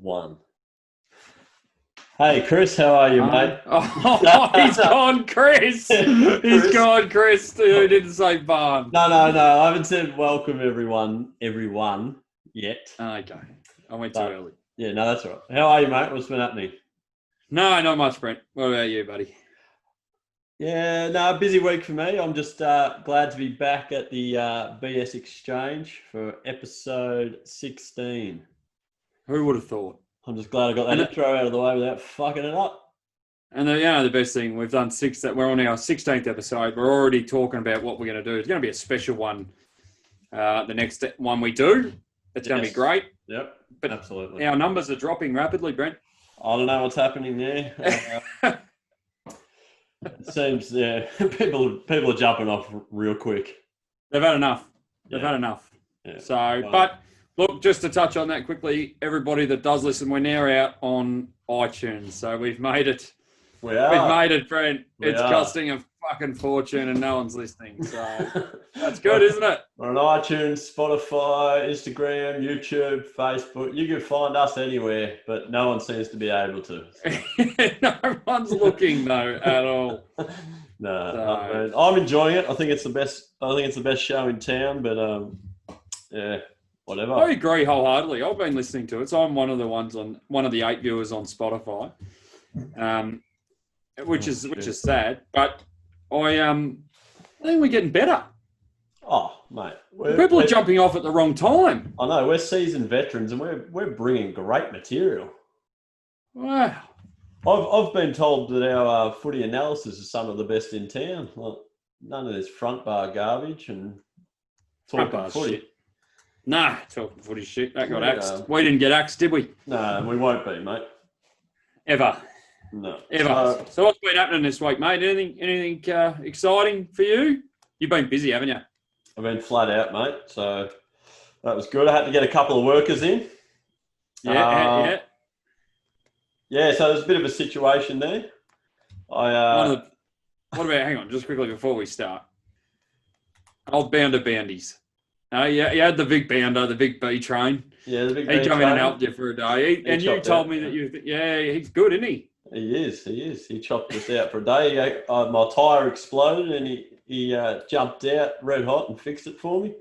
One. Hey, Chris, how are you, mate? Oh, he's gone, Chris. He's gone, Chris. Who didn't say barn? No. I haven't said welcome, everyone yet. Okay, I went too But, early. Yeah, no, that's all right. How are you, mate? What's been happening? No, not much, Brent. What about you, buddy? Yeah, no, busy week for me. I'm just glad to be back at the BSxchange for episode 16. Who would have thought? I'm just glad I got that intro out of the way without fucking it up. And the best thing we've done we're on our 16th episode. We're already talking about what we're going to do. It's going to be a special one. The next one we do, it's going to be great. Yep, but absolutely. Our numbers are dropping rapidly, Brent. I don't know what's happening there. It seems, people are jumping off real quick. They've had enough. They've had enough. Yeah. So, but look, just to touch on that quickly, everybody that does listen, we're now out on iTunes. So we've made it. We've made it, Brent. It's costing a fucking fortune and no one's listening. So that's good, isn't it? We're on iTunes, Spotify, Instagram, YouTube, Facebook. You can find us anywhere, but no one seems to be able to. So. No one's looking though at all. No, I'm enjoying it. I think it's the best. I think it's the best show in town. But whatever. I agree wholeheartedly. I've been listening to it, so I'm one of the 8 viewers on Spotify, which is sad. But I think we're getting better. Oh, mate, people are jumping off at the wrong time. I know we're seasoned veterans, and we're bringing great material. Wow. I've been told that our footy analysis is some of the best in town. Like, none of this front bar garbage and talking footy. Shit. Nah, talking footy shit. That got axed. We didn't get axed, did we? No, we won't be, mate. Ever. No. Ever. So what's been happening this week, mate? Anything exciting for you? You've been busy, haven't you? I've been flat out, mate. So that was good. I had to get a couple of workers in. Yeah. Yeah, so there's a bit of a situation there. What about, hang on, just quickly before we start. Old Bounder Boundies. You had the big Bounder, the big B train. Yeah, the big B train. He came in and helped you for a day. And you told me that he's good, isn't he? He is. He chopped us out for a day. My tyre exploded and he jumped out red hot and fixed it for me.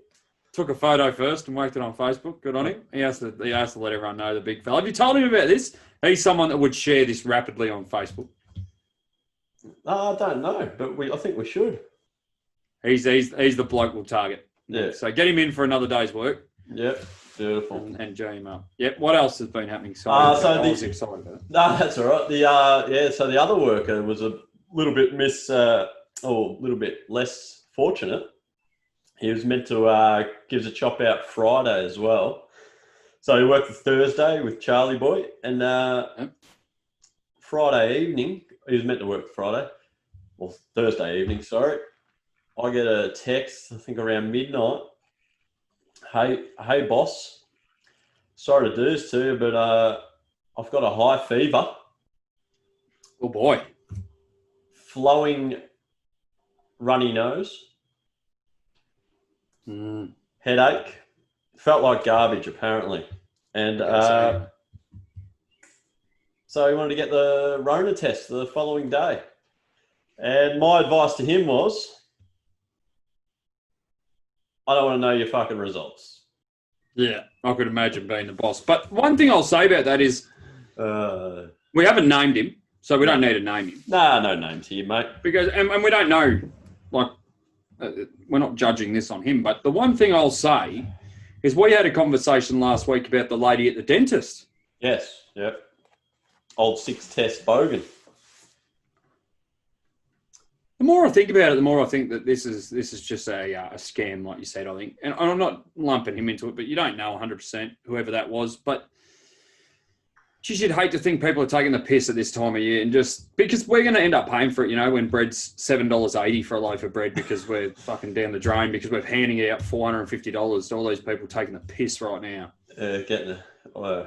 Took a photo first and worked it on Facebook. Good on him. He has to let everyone know, the big fella. Have you told him about this? He's someone that would share this rapidly on Facebook. I don't know, but I think we should. He's the bloke we'll target. Yeah. So get him in for another day's work. Yep. Beautiful. And G him up. Yep. What else has been happening? I was excited about it. No, that's all right. So the other worker was a little bit a little bit less fortunate. He was meant to give us a chop out Friday as well. So he worked the Thursday with Charlie Boy, and Friday evening, he was meant to work Friday, or Thursday evening, sorry. I get a text, I think around midnight. Hey boss, sorry to do this to you, but I've got a high fever. Oh boy. Flowing runny nose. Headache. Felt like garbage, apparently. And so he wanted to get the Rona test the following day. And my advice to him was, I don't want to know your fucking results. Yeah, I could imagine being the boss. But one thing I'll say about that is we haven't named him, so we don't need to name him. Nah, no names here, mate. Because and we don't know, we're not judging this on him. But the one thing I'll say is we had a conversation last week about the lady at the dentist. Yes, yep. Old 6-test bogan. The more I think about it, the more I think that this is just a scam, like you said, I think. And I'm not lumping him into it, but you don't know 100% whoever that was. But geez, you'd hate to think people are taking the piss at this time of year, and just because we're going to end up paying for it, when bread's $7.80 for a loaf of bread because we're fucking down the drain because we're handing out $450 to all these people taking the piss right now. Getting a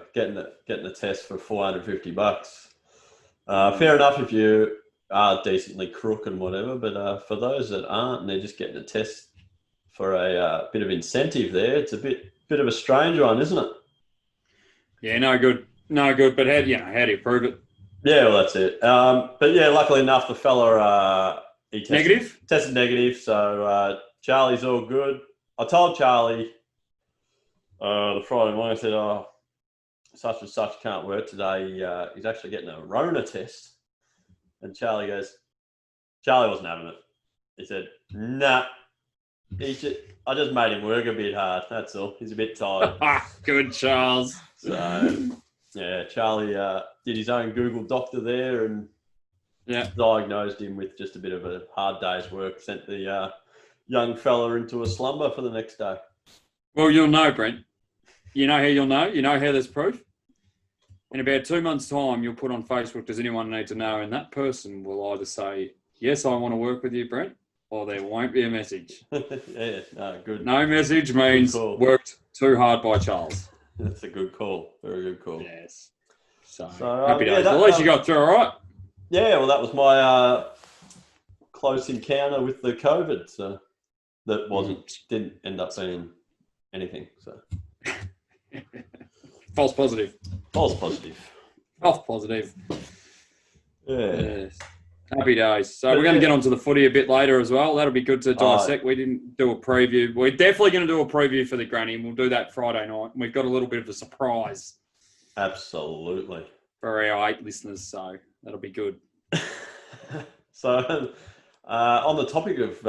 test for $450. Fair enough if you are decently crook and whatever, but for those that aren't and they're just getting a test for a bit of incentive there, it's a bit of a strange one, isn't it? Yeah, no good. No good, but how do you prove it? Yeah, well, that's it. But yeah, luckily enough, the fella he tested negative, so Charlie's all good. I told Charlie the Friday morning, I said, "Oh, such and such can't work today. He's actually getting a Rona test." And Charlie wasn't having it. He said, "Nah, I just made him work a bit hard. That's all. He's a bit tired." Good, Charles. So, yeah, Charlie did his own Google doctor there and diagnosed him with just a bit of a hard day's work. Sent the young fella into a slumber for the next day. Well, you'll know, Brent. You know how you'll know? You know how there's proof? In about 2 months' time, you'll put on Facebook, does anyone need to know? And that person will either say, yes, I want to work with you, Brent, or there won't be a message. Yeah, no, good. No message means worked too hard by Charles. That's a good call. Very good call. Yes. So happy days. Well, at least you got through all right. Yeah, well, that was my close encounter with the COVID. So that didn't end up being anything. So false positive. False positive. False positive. Yeah. Yes. Happy days. So we're going to get onto the footy a bit later as well. That'll be good to dissect. We didn't do a preview. We're definitely going to do a preview for the granny, and we'll do that Friday night. We've got a little bit of a surprise. Absolutely. For our 8 listeners, so that'll be good. So on the topic of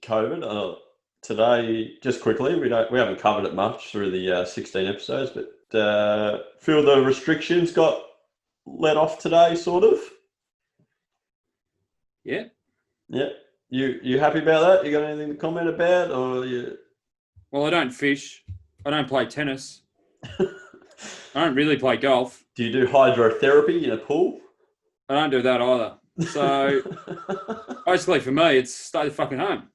COVID, today, just quickly, we haven't covered it much through the 16 episodes, but feel the restrictions got let off today, sort of. Yeah. Yeah. You happy about that? You got anything to comment about, or you? Well, I don't fish. I don't play tennis. I don't really play golf. Do you do hydrotherapy in a pool? I don't do that either. So basically, for me, it's stay the fucking home.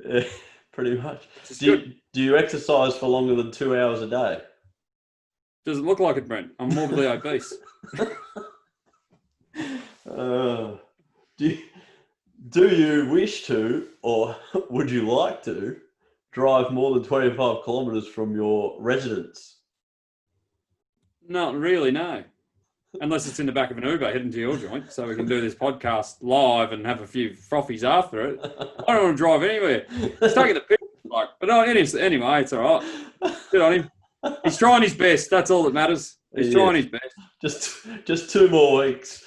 Yeah, pretty much. Do you exercise for longer than 2 hours a day? Does it look like it, Brent? I'm morbidly obese. Do you wish to, or would you like to, drive more than 25 kilometres from your residence? Not really, no. Unless it's in the back of an Uber heading to your joint, so we can do this podcast live and have a few frothies after it. I don't want to drive anywhere. He's taking the piss. But no, anyway, it's all right. Good on him. He's trying his best. That's all that matters. He's trying his best. Just 2 more weeks.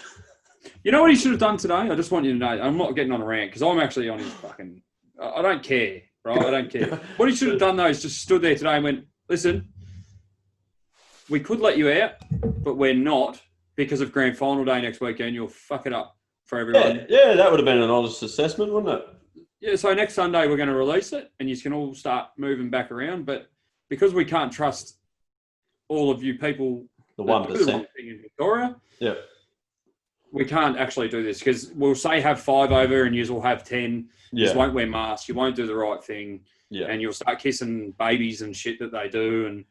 You know what he should have done today? I just want you to know. I'm not getting on a rant because I'm actually on his fucking... I don't care, right? I don't care. What he should have done, though, is just stood there today and went, listen, we could let you out, but we're not because of grand final day next weekend. You'll fuck it up for everyone. Yeah, that would have been an honest assessment, wouldn't it? Yeah, so next Sunday we're going to release it and you can all start moving back around. But because we can't trust all of you people... The 1%. In Victoria... Yeah. We can't actually do this because we'll say have 5 over and you will have 10. You just won't wear masks. You won't do the right thing. Yeah. And you'll start kissing babies and shit that they do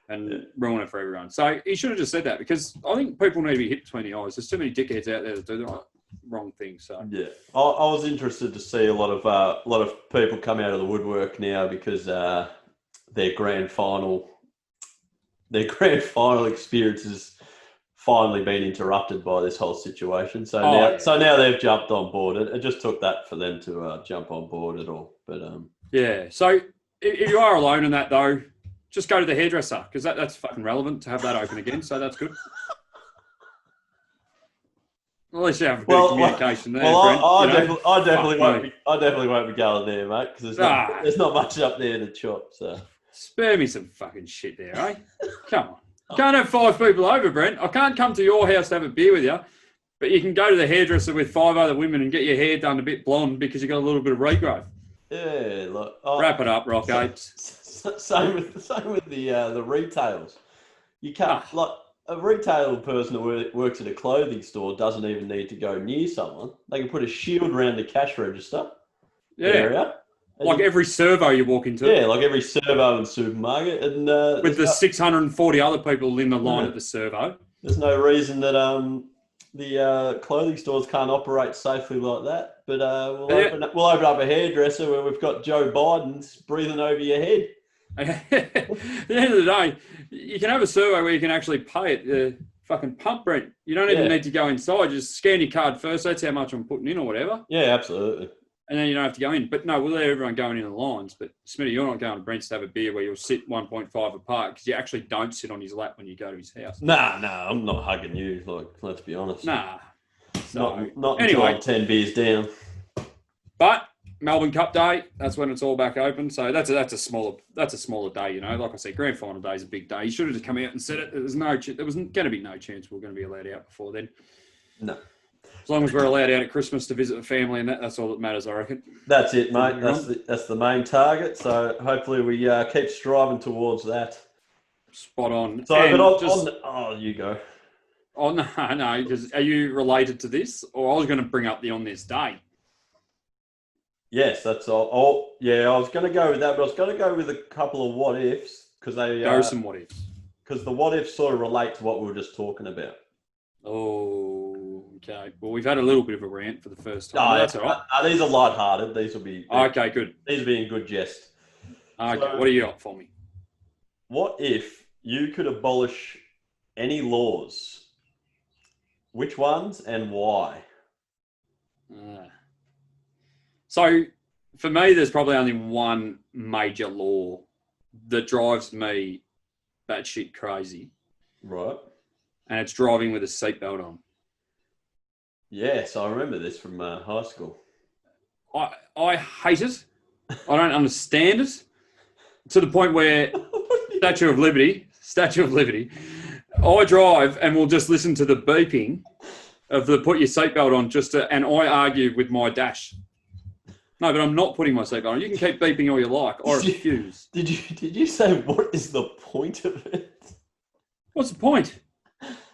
and ruin it for everyone. So he should have just said that because I think people need to be hit between the eyes. There's too many dickheads out there that do the wrong thing. So yeah, I was interested to see a lot of people come out of the woodwork now because their grand final experiences finally been interrupted by this whole situation. So now they've jumped on board. It just took that for them to jump on board at all. But yeah. So if you are alone in that though, just go to the hairdresser because that's fucking relevant to have that open again. So that's good. At least you have a bit of communication there. Well, I definitely won't be going there, mate, because there's not much up there to chop. So spare me some fucking shit there, eh? Come on. Can't have 5 people over, Brent. I can't come to your house to have a beer with you, but you can go to the hairdresser with 5 other women and get your hair done a bit blonde because you got a little bit of regrowth. Yeah, look. Wrap it up, Rock Apes. Same with the retails. You can't like a retail person who works at a clothing store doesn't even need to go near someone. They can put a shield around the cash register area. Like every servo you walk into. Yeah, like every servo in supermarket. And with the 640 other people in the line at the servo. There's no reason that the clothing stores can't operate safely like that. But we'll open up a hairdresser where we've got Joe Biden's breathing over your head. At the end of the day, you can have a survey where you can actually pay at the fucking pump, Brent. You don't even need to go inside. Just scan your card first. That's how much I'm putting in or whatever. Yeah, absolutely. And then you don't have to go in. But no, we'll let everyone going in the lines. But Smitty, you're not going to Brent's to have a beer where you'll sit 1.5 apart because you actually don't sit on his lap when you go to his house. Nah, I'm not hugging you. Like, let's be honest. Nah. So, not until I'm 10 beers down. But Melbourne Cup Day, that's when it's all back open. So that's a smaller day, you know. Like I said, grand final day is a big day. You should have just come out and said it. There was going to be no chance we were going to be allowed out before then. No. As long as we're allowed out at Christmas to visit the family, and that's all that matters, I reckon. That's it, mate. That's the main target. So hopefully we keep striving towards that. Spot on. So, but you go. Oh no, because are you related to this, or I was going to bring up the on this day? Yes, that's all. Oh, yeah, I was going to go with that, but I was going to go with a couple of what ifs because they go some what ifs. Because the what ifs sort of relate to what we were just talking about. Oh, okay. Well, we've had a little bit of a rant for the first time. No, that's all right. These are lighthearted. These will be okay. Good. These will be in good jest. Okay, so, what are you got for me? What if you could abolish any laws? Which ones and why? So, for me, there's probably only one major law that drives me batshit crazy. Right. And it's driving with a seatbelt on. Yes, I remember this from high school. I hate it. I don't understand it. To the point where Statue of Liberty, I drive and will just listen to the beeping of the put your seatbelt on and I argue with my dash. No, but I'm not putting my seatbelt on. You can keep beeping all you like. I refuse. Did you say what is the point of it? What's the point?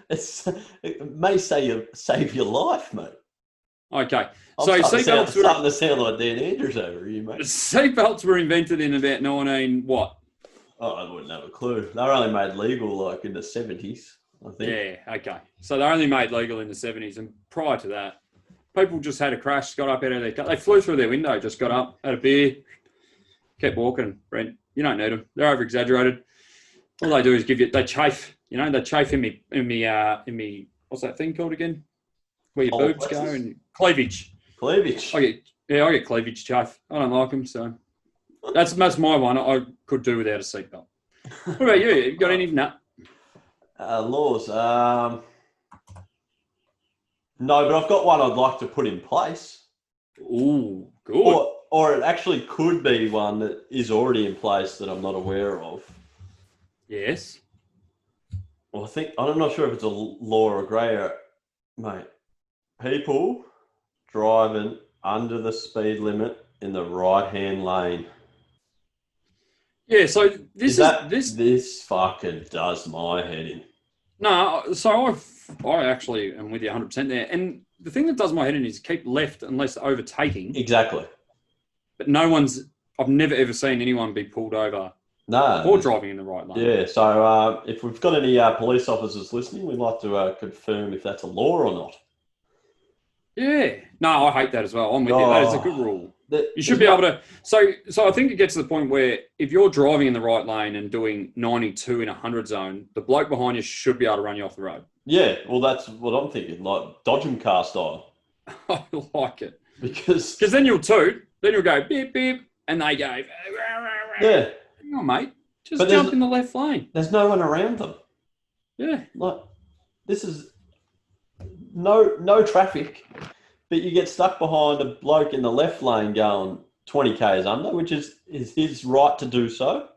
It may save your life, mate. Okay. So seatbelts starting to sound like Dan Andrews over you, mate. Seatbelts were invented in about 19 what? Oh, I wouldn't have a clue. They were only made legal like in the 70s, I think. Yeah, okay. So they're only made legal in the 70s, and prior to that, people just had a crash, got up out of their car. They flew through their window, just got up, had a beer, kept walking. Brent, you don't need them. They're over-exaggerated. All they do is they chafe. You know, they chafe in me. What's that thing called again? Where your boobs go and cleavage. Cleavage. I get cleavage chafe. I don't like them, so that's my one. I could do without a seatbelt. What about you? You got any? No. Laws. No, but I've got one I'd like to put in place. Ooh, good. Or it actually could be one that is already in place that I'm not aware of. Yes. Well, I'm not sure if it's a law or a grey area, mate. People driving under the speed limit in the right-hand lane. Yeah, so this fucking does my head in. No, so I actually am with you 100% there. And the thing that does my head in is keep left unless overtaking. Exactly. But I've never ever seen anyone be pulled over. No. Or driving in the right lane. Yeah, so if we've got any police officers listening, we'd like to confirm if that's a law or not. Yeah. No, I hate that as well. I'm with you. That is a good rule. You should be able to. So I think it gets to the point where if you're driving in the right lane and doing 92 in a 100 zone, the bloke behind you should be able to run you off the road. Yeah, well, that's what I'm thinking, like dodge 'em car style. I like it. Because then you'll toot, then you'll go beep, beep, and they go, yeah. Hang on, mate. Just jump in the left lane. There's no one around them. Yeah. Like, this is no traffic, but you get stuck behind a bloke in the left lane going 20 k's under, which is his right to do so.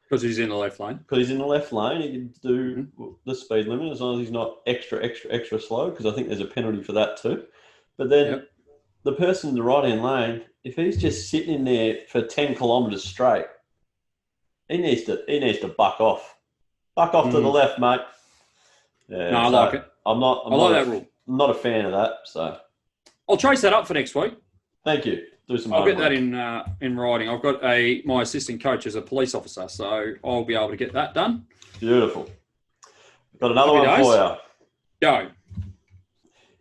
Because he's in the left lane. Because he's in the left lane, he can do the speed limit as long as he's not extra slow, because I think there's a penalty for that too. But then the person in the right-hand lane, if he's just sitting in there for 10 kilometres straight, he needs to buck off. Buck off to the left, mate. Yeah, no, I like it. I like that rule. I'm not a fan of that, so I'll trace that up for next week. Thank you. Do some. I'll get that in writing. I've got my assistant coach as a police officer, so I'll be able to get that done. Beautiful. Got another one for you. Go.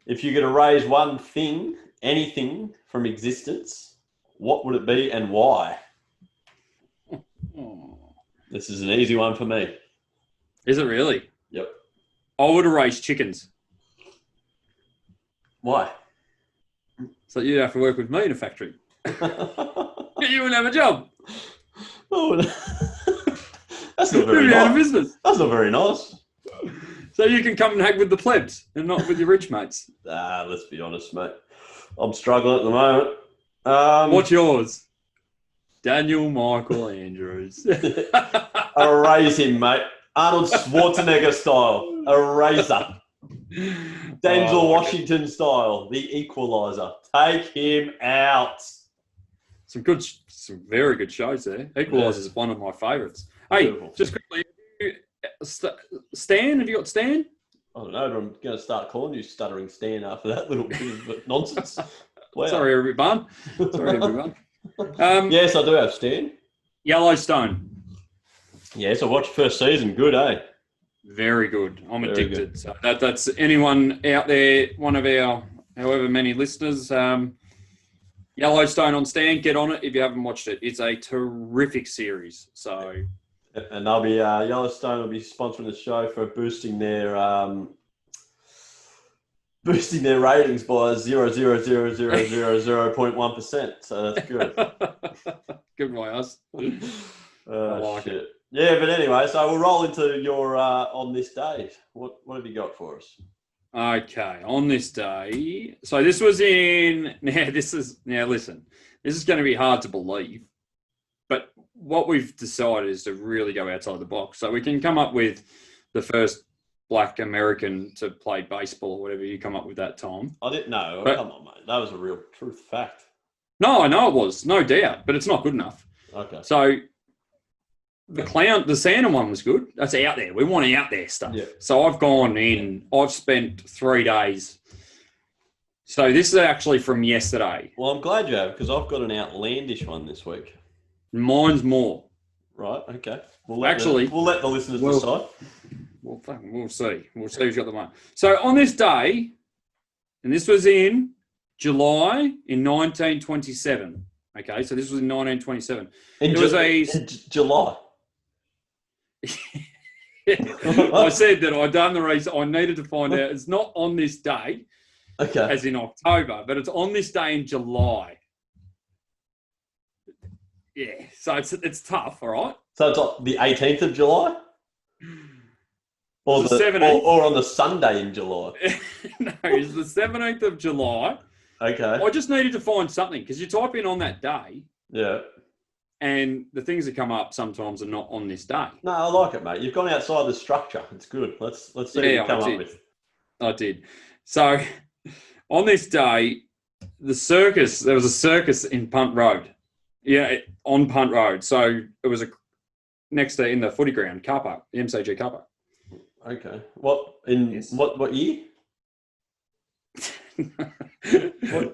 If you could erase one thing, anything from existence, what would it be and why? This is an easy one for me. Is it really? Yep. I would have raised chickens. Why? So you'd have to work with me in a factory. You wouldn't have a job. Oh, that's not very You'd be out of nice. business. That's not very nice. So you can come and hang with the plebs and not with your rich mates. Let's be honest, mate. I'm struggling at the moment. What's yours? Daniel Michael Andrews. Erase him, mate. Arnold Schwarzenegger style. Eraser. Denzel Washington style. The Equalizer. Take him out. Some very good shows there. Equalizer is one of my favourites. Hey, Beautiful. just quickly, Stan, have you got Stan? I don't know, but I'm going to start calling you Stuttering Stan after that little bit of nonsense. Wow. Sorry, everyone. Yes, I do have Stan. Yellowstone. Yes, I watched first season. Good, eh? Very good. I'm Very addicted. good. So that's anyone out there, one of our however many listeners, Yellowstone on Stan, get on it if you haven't watched it. It's a terrific series. So, and they'll be Yellowstone will be sponsoring the show for boosting their ratings by 0.1%. So that's good. Good by us. I like it. Yeah, but anyway, so we'll roll into your on this day. What have you got for us? Okay, on this day. So this was in. Listen, this is going to be hard to believe, but what we've decided is to really go outside the box. So we can come up with the first Black American to play baseball or whatever you come up with that time. I didn't know. Come on, mate. That was a real truth fact. No, I know it was, no doubt, but it's not good enough. Okay. So the Santa one was good. That's out there. We want out there stuff. Yeah. So I've gone in. I've spent 3 days. So this is actually from yesterday. Well, I'm glad you have, because I've got an outlandish one this week. Mine's more. Right. Okay. We'll let the listeners decide. We'll see. We'll see who's got the money. So on this day, and this was in July in 1927. Okay, so this was in 1927. In July. I said that I'd done the race. I needed to find out. It's not on this day, okay, as in October, but it's on this day in July. Yeah, so it's tough, all right? So it's the 18th of July? Or the 17th. Or on the Sunday in July? No, it's the 17th of July. Okay. I just needed to find something, because you type in on that day. Yeah. And the things that come up sometimes are not on this day. No, I like it, mate. You've gone outside the structure. It's good. Let's see what you come up with. I did. So on this day, there was a circus in Punt Road. Yeah, on Punt Road. So it was next to in the footy ground, car park, the MCG car park. Okay. What year?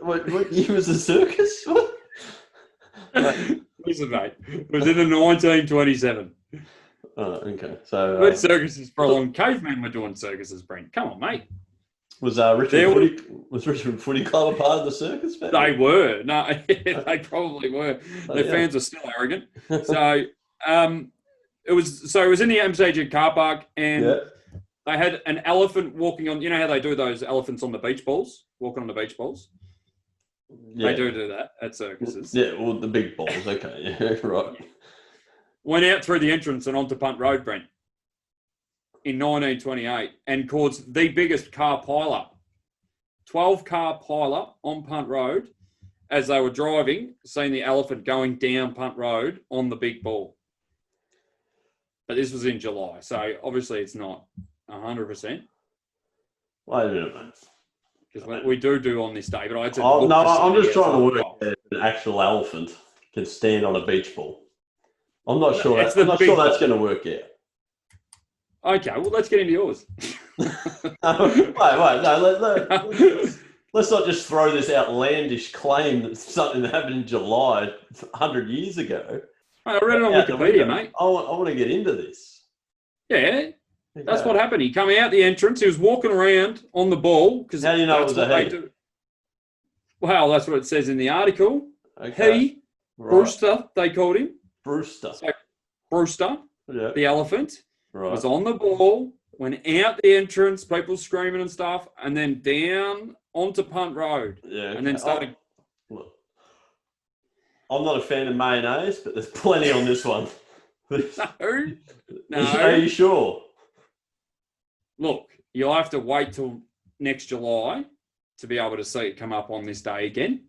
What year was the circus? Listen, mate, it was in the 1927. Oh, okay. So But circuses for a long. Cavemen were doing circuses, Brent. Come on, mate. Was Richmond Footy Club a part of the circus? They were. No, they probably were. Their fans are still arrogant. So it was in the MCG car park, and they had an elephant walking on. You know how they do those elephants on the beach balls, walking on the beach balls. Yeah. They do that at circuses. Yeah, well, the big balls. Okay, yeah, right. Went out through the entrance and onto Punt Road, Brent, in 1928, and caused the biggest car pile-up. 12-car pile-up on Punt Road as they were driving, seeing the elephant going down Punt Road on the big ball. But this was in July, so obviously it's not 100%. Wait a minute, mate. Because we do on this day, but I had to. I'm just trying to work out an actual elephant can stand on a beach ball. I'm not sure that's going to work out. Okay, well, let's get into yours. Wait, no, let's not just throw this outlandish claim that something that happened in July 100 years ago. I read it on Wikipedia, mate. I want to get into this. Yeah. That's what happened. He came out the entrance. He was walking around on the ball. How do you know it was a he? Well, that's what it says in the article. Okay. Brewster, they called him. Brewster. So, Brewster. Yeah. the elephant, Right. was on the ball, went out the entrance, people screaming and stuff, and then down onto Punt Road. Yeah. And then started... Look, I'm not a fan of mayonnaise, but there's plenty on this one. No. Are you sure? Look, you'll have to wait till next July to be able to see it come up on this day again.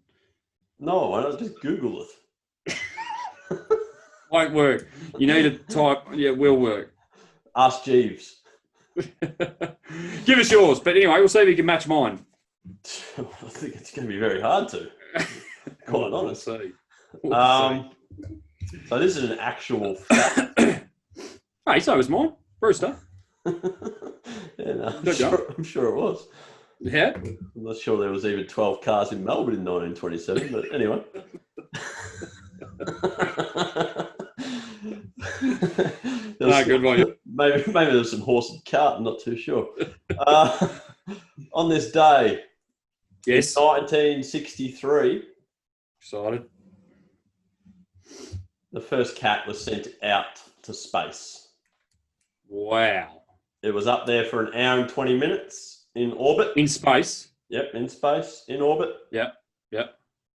No, why not just Google it? Won't work. You need to type, yeah, will work. Ask Jeeves. Give us yours. But anyway, we'll see if you can match mine. I think it's going to be very hard to. Quite honest. We'll see. So this is an actual fact. Hey, so was mine. Brewster. Yeah, no, Good job. I'm sure it was. Yeah. I'm not sure there was even 12 cars in Melbourne in 1927, but anyway. Good one. Maybe there was some horse and cart, I'm not too sure. On this day, Yes. in 1963, Excited. the first cat was sent out to space. Wow. It was up there for an hour and 20 minutes in orbit. In space. Yep, in space, in orbit. Yep.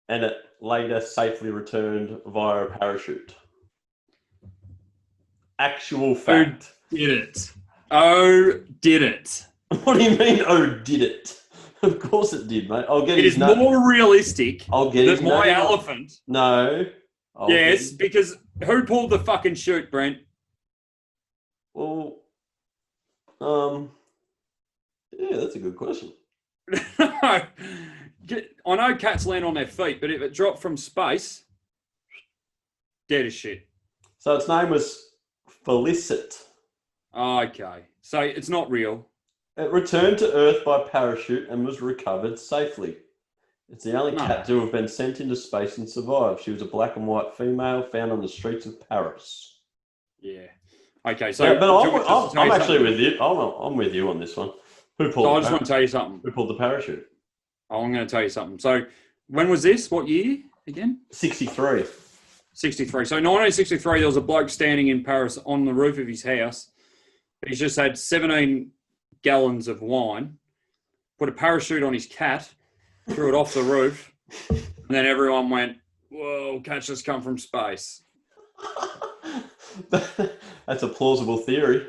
And it later safely returned via a parachute. Actual fact. Did it? Oh, did it? What do you mean, oh, did it? Of course it did, mate. I'll get It his is name. more realistic I'll get his than my name. elephant. No. Yes, because who pulled the fucking chute, Brent? Well, yeah, that's a good question. I know cats land on their feet, but if it dropped from space, dead as shit. So its name was Felicit. Okay, so it's not real. It returned to Earth by parachute and was recovered safely. It's the only cat to have been sent into space and survived. She was a black and white female found on the streets of Paris. Yeah. Okay, so Yeah, but I'm actually with you. I'm with you on this one. Who pulled? So I just want to tell you something. Who pulled the parachute? I'm going to tell you something. So when was this? What year again? 63. 63. So 1963, there was a bloke standing in Paris on the roof of his house. He's just had 17 gallons of wine, put a parachute on his cat, threw it off the roof, and then everyone went, whoa, cats just come from space. That's a plausible theory.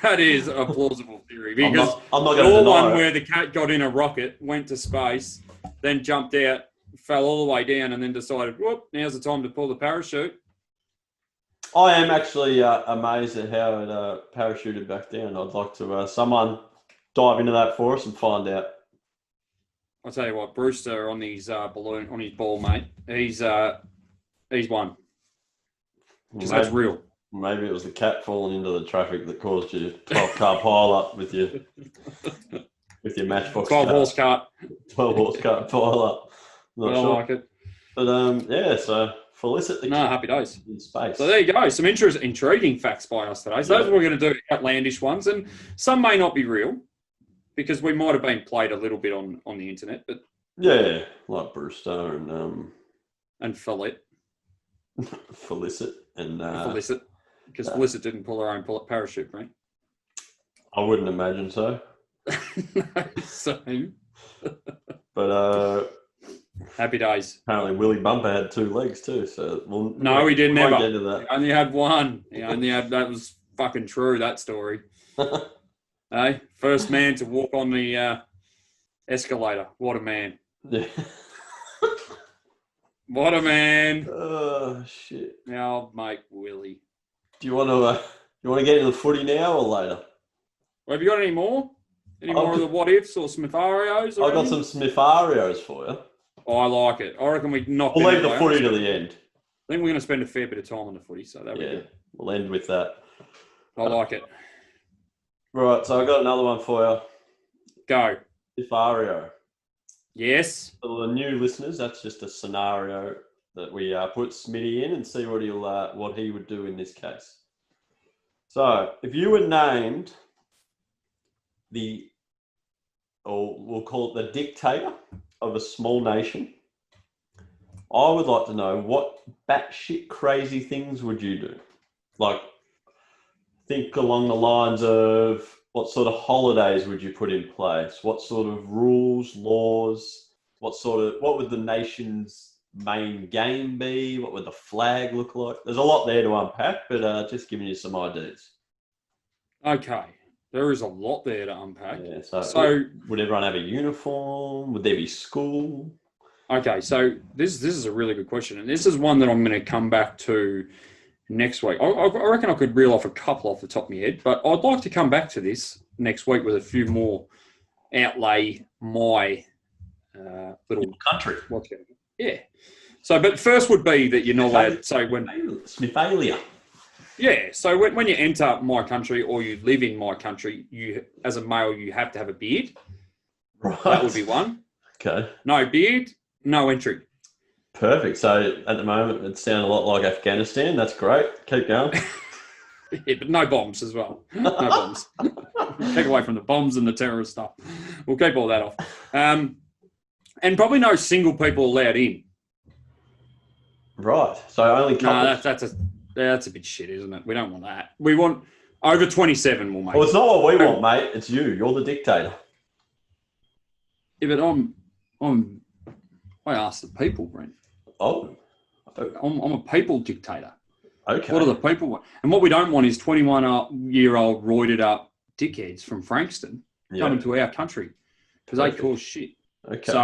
That is a plausible theory, because I'm not going to the deny one it. where the cat got in a rocket, went to space, then jumped out, fell all the way down, and then decided, whoop, now's the time to pull the parachute. I am actually amazed at how it parachuted back down. I'd like to someone dive into that for us and find out. I'll tell you what, Brewster on his balloon, on his ball, mate, he's won. Because that's real. Maybe it was the cat falling into the traffic that caused you 12-car pile-up with your matchbox 12-horse cart. 12-horse cart pile-up. Not I sure. like it. But, yeah, so Felicit the cat happy days. in space. So there you go. Some intriguing facts by us today. So those we're going to do outlandish ones. And some may not be real, because we might have been played a little bit on the internet. But yeah, like Brewster and Felicit. Felicit. And Felicit. Because Felicit didn't pull her own parachute, right? I wouldn't imagine so. So, but happy days. apparently Willy Bumper had 2 legs too. So No, he didn't ever. Get into that. He only had one. That was fucking true, that story. Hey, first man to walk on the escalator. What a man. Yeah. What a man. Oh shit. Now, mate, Willie. Do you want to get into the footy now or later? Well, have you got any more? Any more of the what ifs or Smitharios? I've got some Smiffarios for you. Oh, I like it. I reckon we knock. We'll leave the footy to the end. I think we're going to spend a fair bit of time on the footy, so that yeah, we'll end with that. I like it. Right, so I've got another one for you. Go. Smiffario. Yes. For the new listeners, that's just a scenario that we put Smitty in and see what he would do in this case. So, if you were named we'll call it the dictator of a small nation, I would like to know what batshit crazy things would you do? Like, think along the lines of what sort of holidays would you put in place? What sort of rules, laws? What would the nation's main game be? What would the flag look like? There's a lot there to unpack, but just giving you some ideas. Okay, there is a lot there to unpack. Yeah, so would everyone have a uniform? Would there be school? Okay, so this is a really good question, and this is one that I'm going to come back to next week. I reckon I could reel off a couple off the top of my head, but I'd like to come back to this next week with a few more outlay my little country. Yeah. So, but first would be that you're not allowed. So when Smiffalia. Yeah. So when you enter my country or you live in my country, you as a male you have to have a beard. Right. That would be one. Okay. No beard, no entry. Perfect. So at the moment, it sounds a lot like Afghanistan. That's great. Keep going. Yeah, but no bombs as well. No bombs. Keep away from the bombs and the terrorist stuff. We'll keep all that off. And probably no single people allowed in. Right. So only couples. No, that's a bit shit, isn't it? We don't want that. We want over 27. We'll make. Well, it's not what we want, mate. It's you. You're the dictator. Yeah, but I ask the people, Brent. Oh. I'm a people dictator. Okay. What do the people want? And what we don't want is 21-year-old roided up dickheads from Frankston coming to our country because they cause shit. Okay. So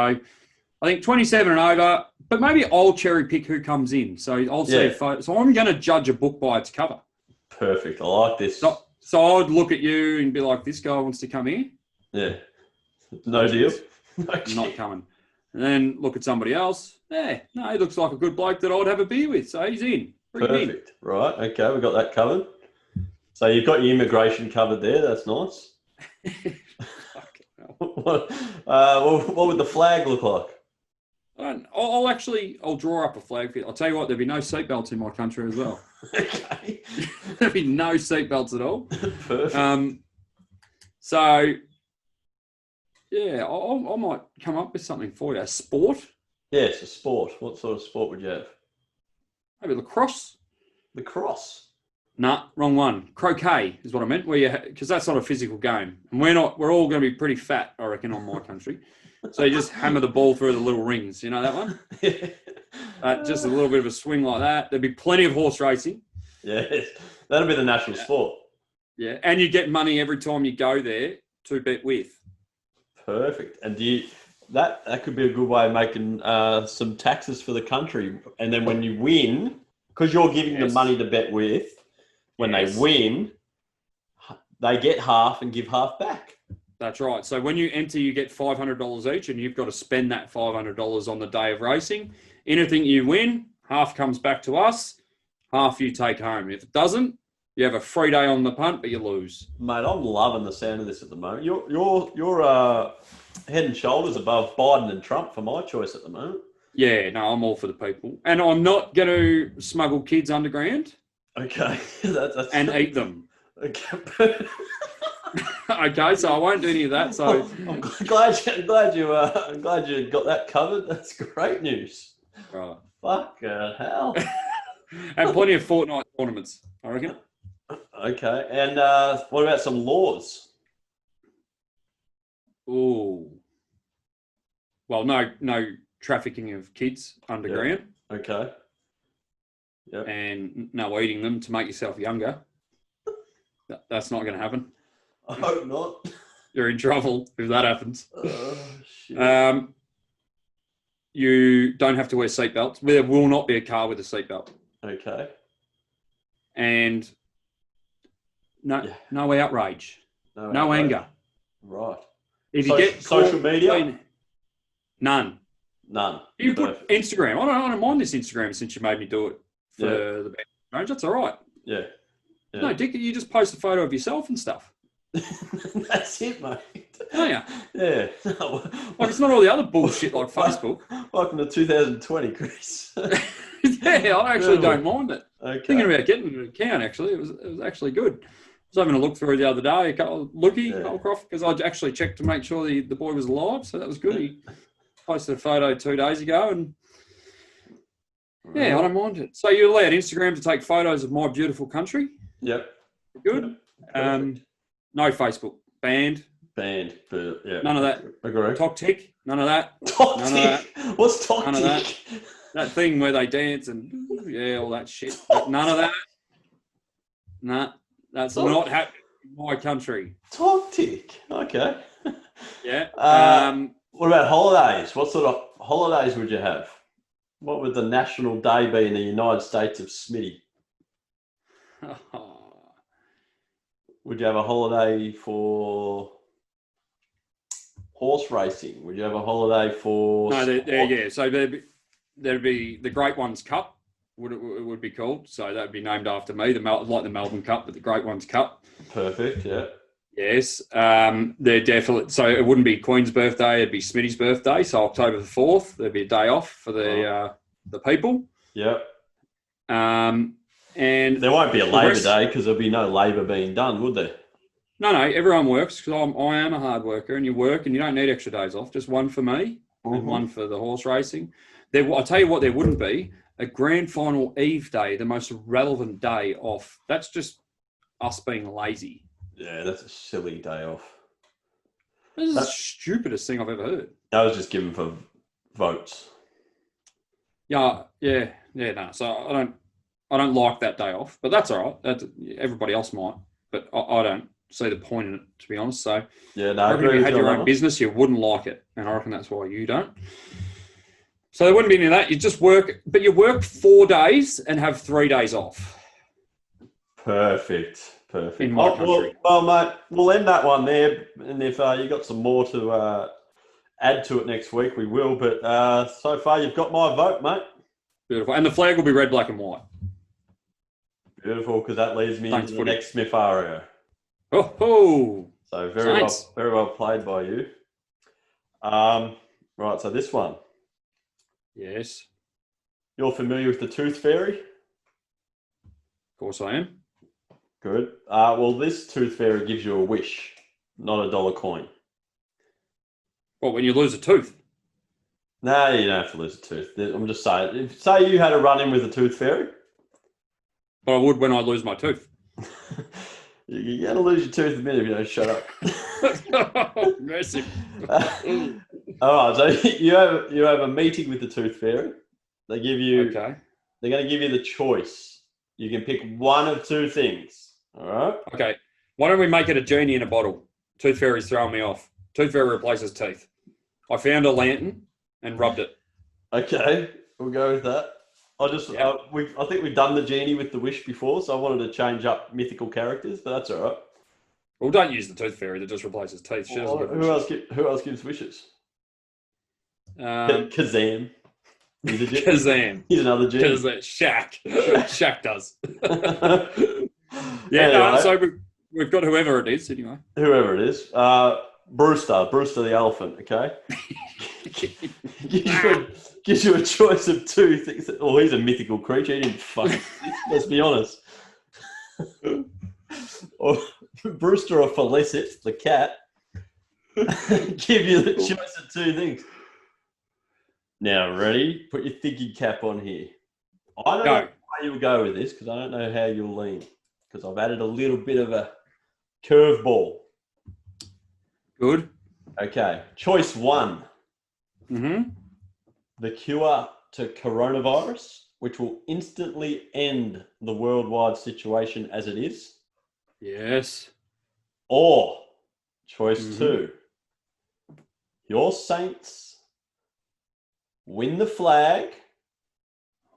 I think 27 and over, but maybe I'll cherry pick who comes in. So I'll see a photo. So I'm going to judge a book by its cover. Perfect. I like this. So I'd look at you and be like, this guy wants to come here. Yeah. No deal. Not coming. And then look at somebody else. Yeah, no, he looks like a good bloke that I'd have a beer with. So he's in. Perfect. Right. Okay. We got that covered. So you've got your immigration covered there. That's nice. What would the flag look like? I'll draw up a flag for you. I'll tell you what, there'll be no seatbelts in my country as well. Okay. There'll be no seatbelts at all. Perfect. So, yeah, I might come up with something for you. A sport? Yes, a sport. What sort of sport would you have? Maybe lacrosse? Lacrosse? Nah, wrong one. Croquet is what I meant. Because that's not a physical game, and we're all going to be pretty fat, I reckon, on my country. So you just hammer the ball through the little rings. You know that one? Just a little bit of a swing like that. There'd be plenty of horse racing. Yes, that'll be the national sport. Yeah, and you get money every time you go there to bet with. Perfect. And that could be a good way of making some taxes for the country. And then when you win, because you're giving them money to bet with, when they win, they get half and give half back. That's right. So when you enter, you get $500 each, and you've got to spend that $500 on the day of racing. Anything you win, half comes back to us, half you take home. If it doesn't, you have a free day on the punt, but you lose. Mate, I'm loving the sound of this at the moment. You're head and shoulders above Biden and Trump for my choice at the moment. Yeah, no, I'm all for the people. And I'm not going to smuggle kids underground. Okay. And eat them. Okay. Okay, so I won't do any of that. So I'm glad you got that covered. That's great news. Right. Fucking hell. And plenty of Fortnite tournaments, I reckon. Okay, and what about some laws? Oh, well, no trafficking of kids underground. Yeah. Okay. Yep. And no eating them to make yourself younger. That's not going to happen. I hope not. You're in trouble if that happens. Oh, shit. You don't have to wear seatbelts. There will not be a car with a seatbelt. Okay. And no outrage. No anger. Right. If you get social media? None. You put Instagram. I don't mind this Instagram since you made me do it for the BSxchange. That's all right. Yeah. No, Dick, you just post a photo of yourself and stuff. That's it, mate. Oh, yeah. Yeah. Like, it's not all the other bullshit like Facebook. Welcome to 2020, Chris. Yeah, I actually don't mind it. Okay. Thinking about getting an account, actually. It was actually good. I was having a look through the other day, Holcroft, because I actually checked to make sure the boy was alive, so that was good. He posted a photo 2 days ago, and yeah, I don't mind it. So you're allowed Instagram to take photos of my beautiful country? Yep. Good. No Facebook. Banned. Banned. But yeah. None of that. Agree. Toxic. None of that. Toxic. None of that. What's toxic? None of that. That thing where they dance and all that shit. None of that. Nah, that's not happening in my country. Toxic. Okay. Yeah. What about holidays? What sort of holidays would you have? What would the national day be in the United States of Smitty? Would you have a holiday for horse racing? Would you have a holiday for... No, yeah. So there'd be the Great Ones Cup, would be called. So that would be named after me, like the Melbourne Cup, but the Great Ones Cup. Perfect, yeah. Yes. They're definitely... So it wouldn't be Queen's birthday, it'd be Smitty's birthday. So October the 4th, there'd be a day off for the people. Yep. And there won't be a Labor Day because there'll be no labour being done, would there? No, everyone works because I am a hard worker, and you work and you don't need extra days off. Just one for me and one for the horse racing. I'll tell you what, there wouldn't be a grand final eve day, the most relevant day off. That's just us being lazy. Yeah, that's a silly day off. This is the stupidest thing I've ever heard. That was just given for votes. Yeah. No, so I don't like that day off, but that's all right. Everybody else might, but I don't see the point in it, to be honest. So yeah, no, I reckon if you had your own business, you wouldn't like it, and I reckon that's why you don't. So there wouldn't be any of that. You just work, but you work 4 days and have 3 days off. Perfect. In my country. Well, mate, we'll end that one there, and if you got some more to add to it next week, we will. But so far, you've got my vote, mate. Beautiful, and the flag will be red, black, and white. Beautiful, because that leads me into the next Smiff ario. Oh, so very well played by you. Right, so this one. Yes. You're familiar with the Tooth Fairy? Of course I am. Good. Well, this Tooth Fairy gives you a wish, not a dollar coin. What, when you lose a tooth? No, you don't have to lose a tooth. I'm just saying, say you had a run-in with a Tooth Fairy. But I would when I lose my tooth. You're going to lose your tooth in a minute if you don't shut up. Massive. All right, so you have a meeting with the Tooth Fairy. They give you... Okay. They're going to give you the choice. You can pick one of two things. All right? Okay. Why don't we make it a genie in a bottle? Tooth Fairy's throwing me off. Tooth Fairy replaces teeth. I found a lantern and rubbed it. Okay, we'll go with that. I think we've done the genie with the wish before, so I wanted to change up mythical characters, but that's all right. Well, don't use the Tooth Fairy that just replaces teeth. She doesn't who else gives wishes? Kazam. He's a genie. Kazam. He's another genie. Shaq. Shaq does. Yeah, anyway. So we've got whoever it is, anyway. Whoever it is. Brewster the elephant, okay? gives you a choice of two things. Oh, he's a mythical creature. He didn't fucking let's be honest. Or Brewster or Felicit, the cat, give you the choice of two things. Now, ready? Put your thinking cap on here. I don't know how you'll go with this because I don't know how you'll lean because I've added a little bit of a curveball. Good. Okay. Choice one. Mm-hmm. The cure to coronavirus, which will instantly end the worldwide situation as it is. Yes. Or choice two. Your Saints win the flag.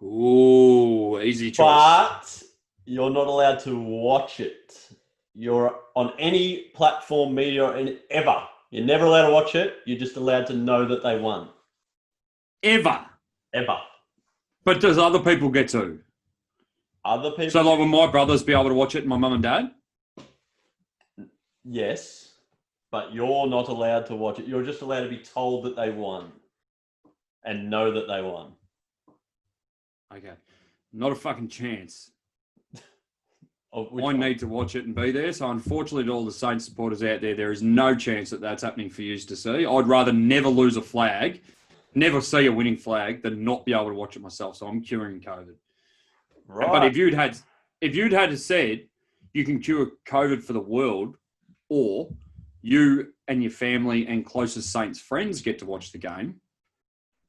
Ooh, easy choice. But you're not allowed to watch it. You're on any platform media ever. You're never allowed to watch it. You're just allowed to know that they won. Ever. But does other people get to? Other people? So like will my brothers be able to watch it and my mum and dad? Yes. But you're not allowed to watch it. You're just allowed to be told that they won. And know that they won. Okay. Not a fucking chance. I One? need to watch it and be there. So unfortunately to all the Saints supporters out there is no chance that that's happening for you to see. I'd rather never lose a flag, never see a winning flag than not be able to watch it myself. So I'm curing COVID. Right. But if you'd had said you can cure COVID for the world, or you and your family and closest Saints friends get to watch the game,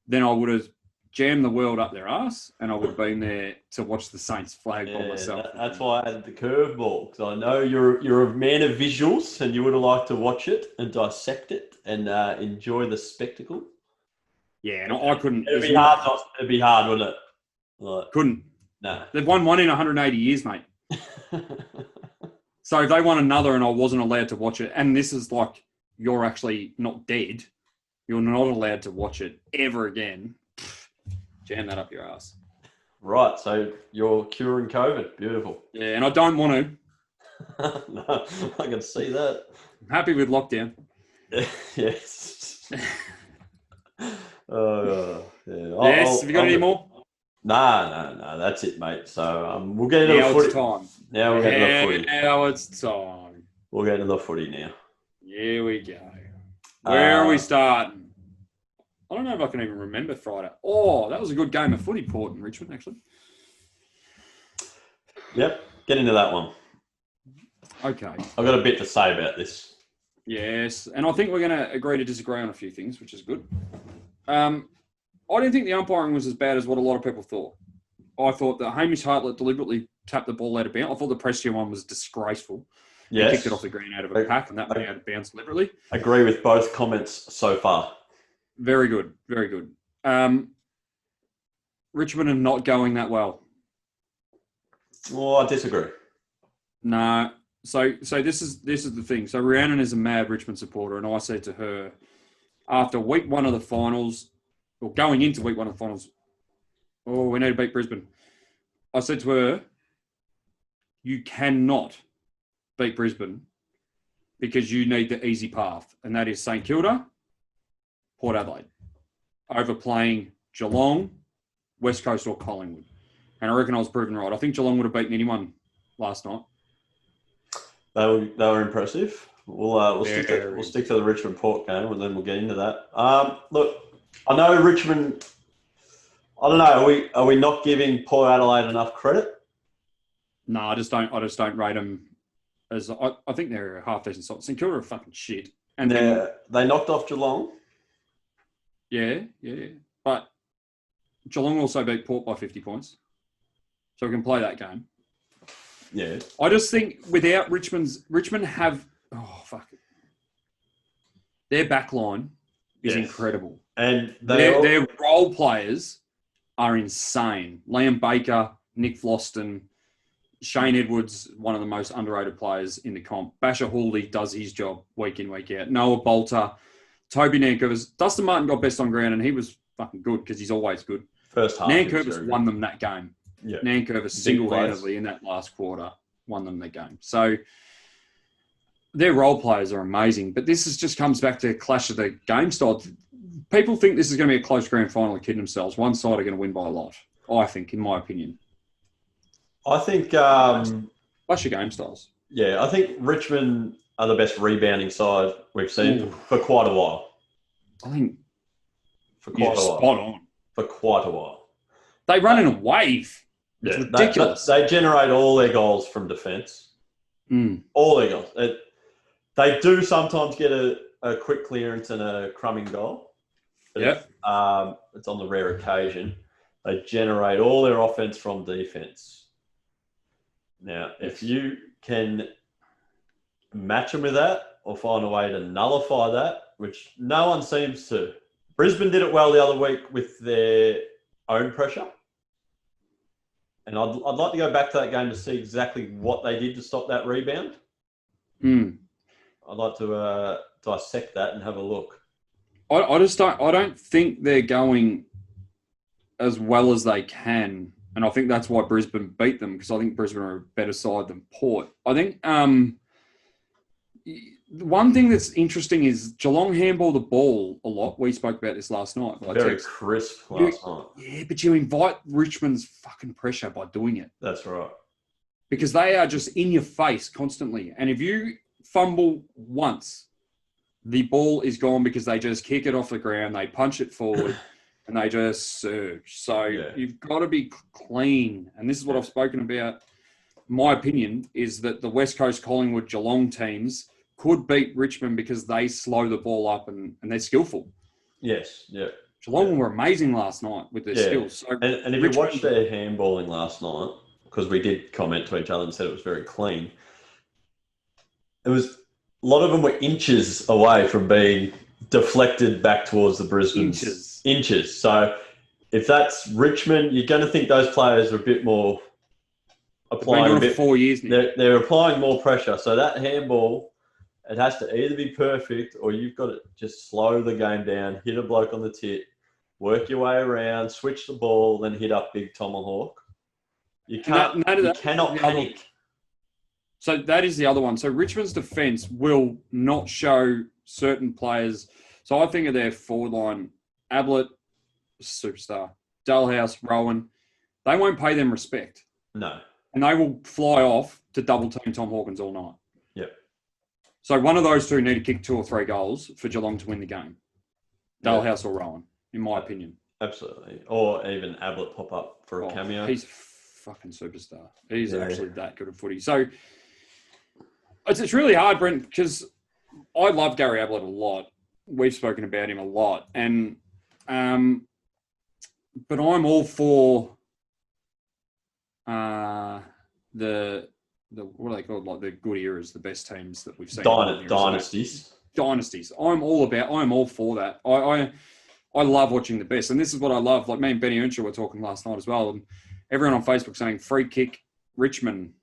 then I would have jammed the world up their ass, and I would have been there to watch the Saints flag by myself. That's why I added the curveball, because I know you're a man of visuals, and you would have liked to watch it and dissect it and enjoy the spectacle. Yeah, and I couldn't. It'd be hard, wouldn't it? Like, couldn't. No. They've won one in 180 years, mate. So if they won another and I wasn't allowed to watch it, and this is like, you're actually not dead, you're not allowed to watch it ever again, jam that up your ass. Right, so you're curing COVID. Beautiful. Yeah, and I don't want to. No, I can see that. I'm happy with lockdown. Yes. Yeah. Yes, have you got any more? No, that's it, mate. So we'll get into the footy. Time. Now we'll get into the footy. Now it's time. We'll get into the footy now. Here we go. Where are we starting? I don't know if I can even remember Friday. Oh, that was a good game of footy, Port and Richmond, actually. Yep, get into that one. Okay. I've got a bit to say about this. Yes, and I think we're going to agree to disagree on a few things, which is good. I didn't think the umpiring was as bad as what a lot of people thought. I thought that Hamish Hartlett deliberately tapped the ball out of bounds. I thought the Prestia one was disgraceful. Yes. He kicked it off the green out of a pack, and that went out of bounds deliberately. Agree with both comments so far. Very good, very good. Richmond are not going that well. Well, I disagree. No. So this is the thing. So Rhiannon is a mad Richmond supporter, and I said to her, after week one of the finals, or going into week one of the finals, we need to beat Brisbane. I said to her, you cannot beat Brisbane because you need the easy path, and that is St Kilda, Port Adelaide, over playing Geelong, West Coast or Collingwood. And I reckon I was proven right. I think Geelong would have beaten anyone last night. They were impressive. We'll stick to the Richmond Port game, and then we'll get into that. Look, I know Richmond. I don't know. Are we not giving Port Adelaide enough credit? No, I just don't rate them as. I think they're a half decent side. St Kilda are fucking shit, and they knocked off Geelong. Yeah, but Geelong also beat Port by 50 points, so we can play that game. Yeah, I just think without Richmond have their back line is incredible, and their role players are insane. Liam Baker, Nick Floston, Shane Edwards, one of the most underrated players in the comp. Basher Hawley does his job week in, week out. Noah Bolter, Toby Nankervis. Dustin Martin got best on ground, and he was fucking good because he's always good. First half, Nankervis won them that game. Yeah. Nankervis single-handedly in that last quarter won them the game. So their role players are amazing, but this just comes back to clash of the game style. People think this is going to be a close grand final and kidding themselves. One side are going to win by a lot, I think, in my opinion. I think... clash of game styles. Yeah, I think Richmond are the best rebounding side we've seen for quite a while. I think for quite a while. Spot on. For quite a while. They run in a wave. It's ridiculous. They generate all their goals from defence. All their goals. They do sometimes get a quick clearance and a crumbing goal. Yeah. It's on the rare occasion. They generate all their offense from defense. Now, if you can match them with that or find a way to nullify that, which no one seems to. Brisbane did it well the other week with their own pressure. And I'd like to go back to that game to see exactly what they did to stop that rebound. I'd like to dissect that and have a look. I don't think they're going as well as they can, and I think that's why Brisbane beat them, because I think Brisbane are a better side than Port. I think one thing that's interesting is Geelong handball the ball a lot. We spoke about this last night. Very crisp last night. Yeah, but you invite Richmond's fucking pressure by doing it. That's right. Because they are just in your face constantly. And if you fumble once, the ball is gone because they just kick it off the ground, they punch it forward, and they just surge. So you've got to be clean. And this is what I've spoken about my opinion is that the West Coast Collingwood Geelong teams could beat Richmond because they slow the ball up and they're skillful. Yes, yeah. Geelong were amazing last night with their skills. So and if you watched their handballing last night, because we did comment to each other and said it was very clean, it was a lot of them were inches away from being deflected back towards the Brisbane. Inches. So if that's Richmond, you're going to think those players are a bit more applying. For 4 years now. They're applying more pressure. So that handball, it has to either be perfect or you've got to just slow the game down, hit a bloke on the tit, work your way around, switch the ball, then hit up big tomahawk. You can't. You cannot panic. So that is the other one. So Richmond's defence will not show certain players. So I think of their forward line, Ablett, superstar, Dalhouse, Rowan. They won't pay them respect. No. And they will fly off to double team Tom Hawkins all night. Yep. So one of those two need to kick 2 or 3 goals for Geelong to win the game. Dalhouse or Rowan, in my opinion. Absolutely. Or even Ablett pop up for a cameo. He's a fucking superstar. He's actually that good at footy. So it's really hard, Brent, because I love Gary Ablett a lot. We've spoken about him a lot. And but I'm all for the what are they called? Like the good eras, the best teams that we've seen. Dynasties. I'm all for that. I love watching the best. And this is what I love. Like me and Benny Earnshaw were talking last night as well. And everyone on Facebook saying free kick Richmond.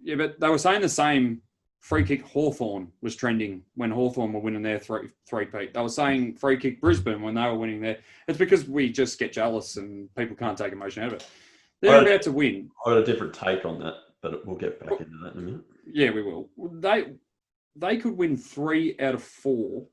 Yeah, but they were saying the same. Free kick Hawthorn was trending when Hawthorn were winning their three-peat. They were saying free kick Brisbane when they were winning there. It's because we just get jealous and people can't take emotion out of it. They're about to win. I've got a different take on that, but we'll get back into that in a minute. Yeah, we will. They could win 3 out of 4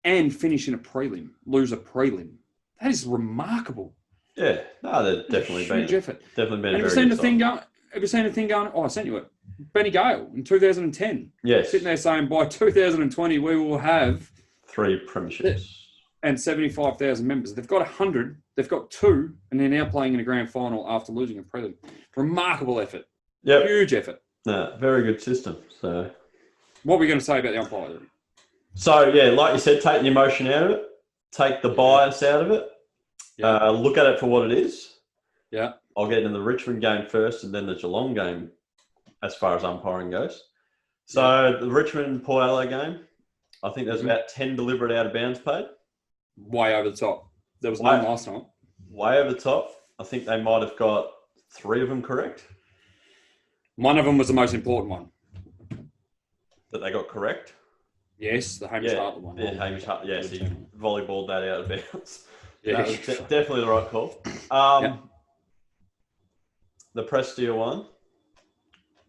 and finish in a prelim, lose a prelim. That is remarkable. Yeah, no, they're definitely huge effort. Definitely been. Have you seen the thing going? Have you seen the thing going? Oh, I sent you it. Benny Gale in 2010. Yes. Sitting there saying by 2020 we will have 3 premierships and 75,000 members. They've got 100. They've got 2, and they're now playing in a grand final after losing a prelim. Remarkable effort. Yeah. Huge effort. No, very good system. So, what are we going to say about the umpire? So yeah, like you said, take the emotion out of it, take the bias out of it. Yeah. Look at it for what it is. Yeah. I'll get into the Richmond game first, and then the Geelong game. As far as umpiring goes. So the Richmond-Port Adelaide game, I think there's about 10 deliberate out of bounds paid. Way over the top. There was none last night. Way over the top. I think they might have got 3 of them correct. One of them was the most important one. That they got correct? Yes, the Hamish Hartley one. Yeah, Hamish Hartley. Yeah, so he volleyballed that out of bounds. Yeah. That was definitely the right call. The Prestia one.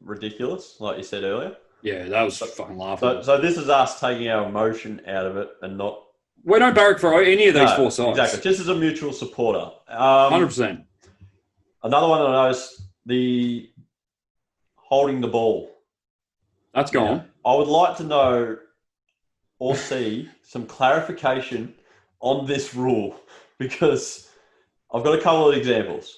Ridiculous, like you said earlier. Yeah, that was fucking laughable. So this is us taking our emotion out of it and not... We don't barrack for any of these 4 sides. Exactly, just as a mutual supporter. 100%. Another one I noticed, the holding the ball. That's gone. Yeah. I would like to know or see some clarification on this rule because I've got a couple of examples.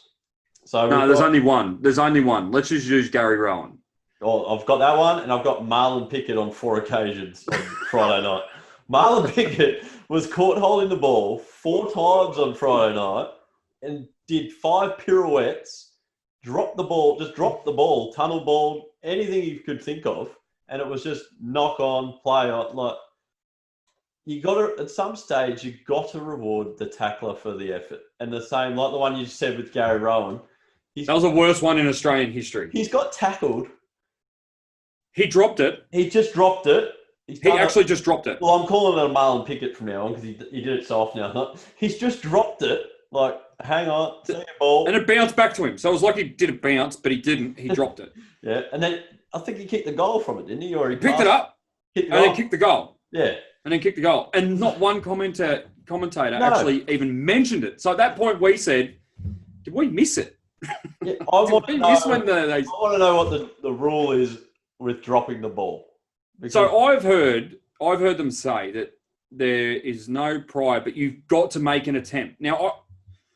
So no, there's only one. There's only one. Let's just use Gary Rowan. Oh, I've got that one, and I've got Marlon Pickett on 4 occasions on Friday night. Marlon Pickett was caught holding the ball 4 times on Friday night and did 5 pirouettes, dropped the ball, tunnel ball, anything you could think of, and it was just knock on, play on. Like, you got to, at some stage, you got to reward the tackler for the effort. And the same, like the one you said with Gary Rowan. That was the worst one in Australian history. He's got tackled. He dropped it. He just dropped it. He actually just dropped it. Well, I'm calling it a Marlon Pickett from now on because he did it so often now. He's just dropped it. Like, hang on, see the ball. And it bounced back to him. So it was like he did a bounce, but he didn't. He dropped it. Yeah, and then I think he kicked the goal from it, didn't he? Or he picked it up and then kicked the goal. Yeah. And then kicked the goal. And not one commentator actually even mentioned it. So at that point, we said, did we miss it? Yeah, I want to know what the rule is with dropping the ball. Because... So I've heard them say that there is no prior, but you've got to make an attempt. Now,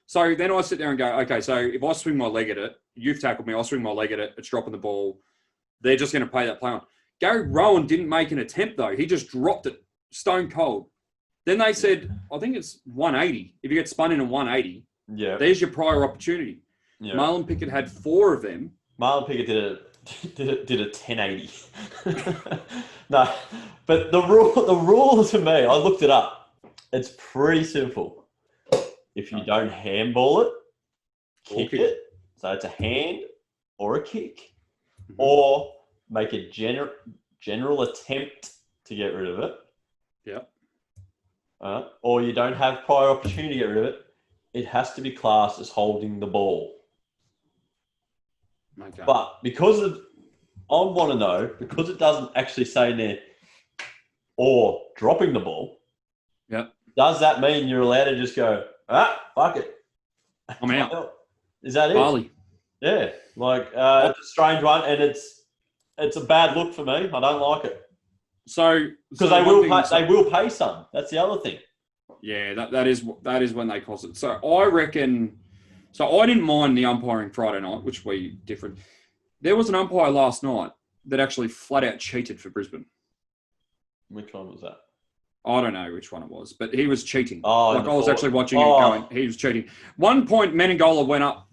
so then I sit there and go, okay, so if I swing my leg at it you've tackled me, I'll swing my leg at it, it's dropping the ball. They're just going to play that play on. Gary Rowan didn't make an attempt, though. He just dropped it stone cold. Then they said, I think it's 180. If you get spun in a 180, there's your prior opportunity. Yeah. Marlon Pickett had 4 of them. Marlon Pickett did a 1080. No, but the rule to me, I looked it up. It's pretty simple. If you don't handball it, kick it. So it's a hand or a kick, or make a general attempt to get rid of it. Yeah. Or you don't have prior opportunity to get rid of it. It has to be classed as holding the ball. Okay. But I want to know, because it doesn't actually say in there, or dropping the ball. Yep. Does that mean you're allowed to just go, fuck it? I'm out. Is that it? Barley. Yeah. Like, it's a strange one, and it's a bad look for me. I don't like it. So because they will pay some. That's the other thing. Yeah, that is when they cost it. So I reckon. So I didn't mind the umpiring Friday night, which we different. There was an umpire last night that actually flat out cheated for Brisbane. Which one was that? I don't know which one it was, but he was cheating. Oh, like I was actually watching it going, he was cheating. One point, Menengola went up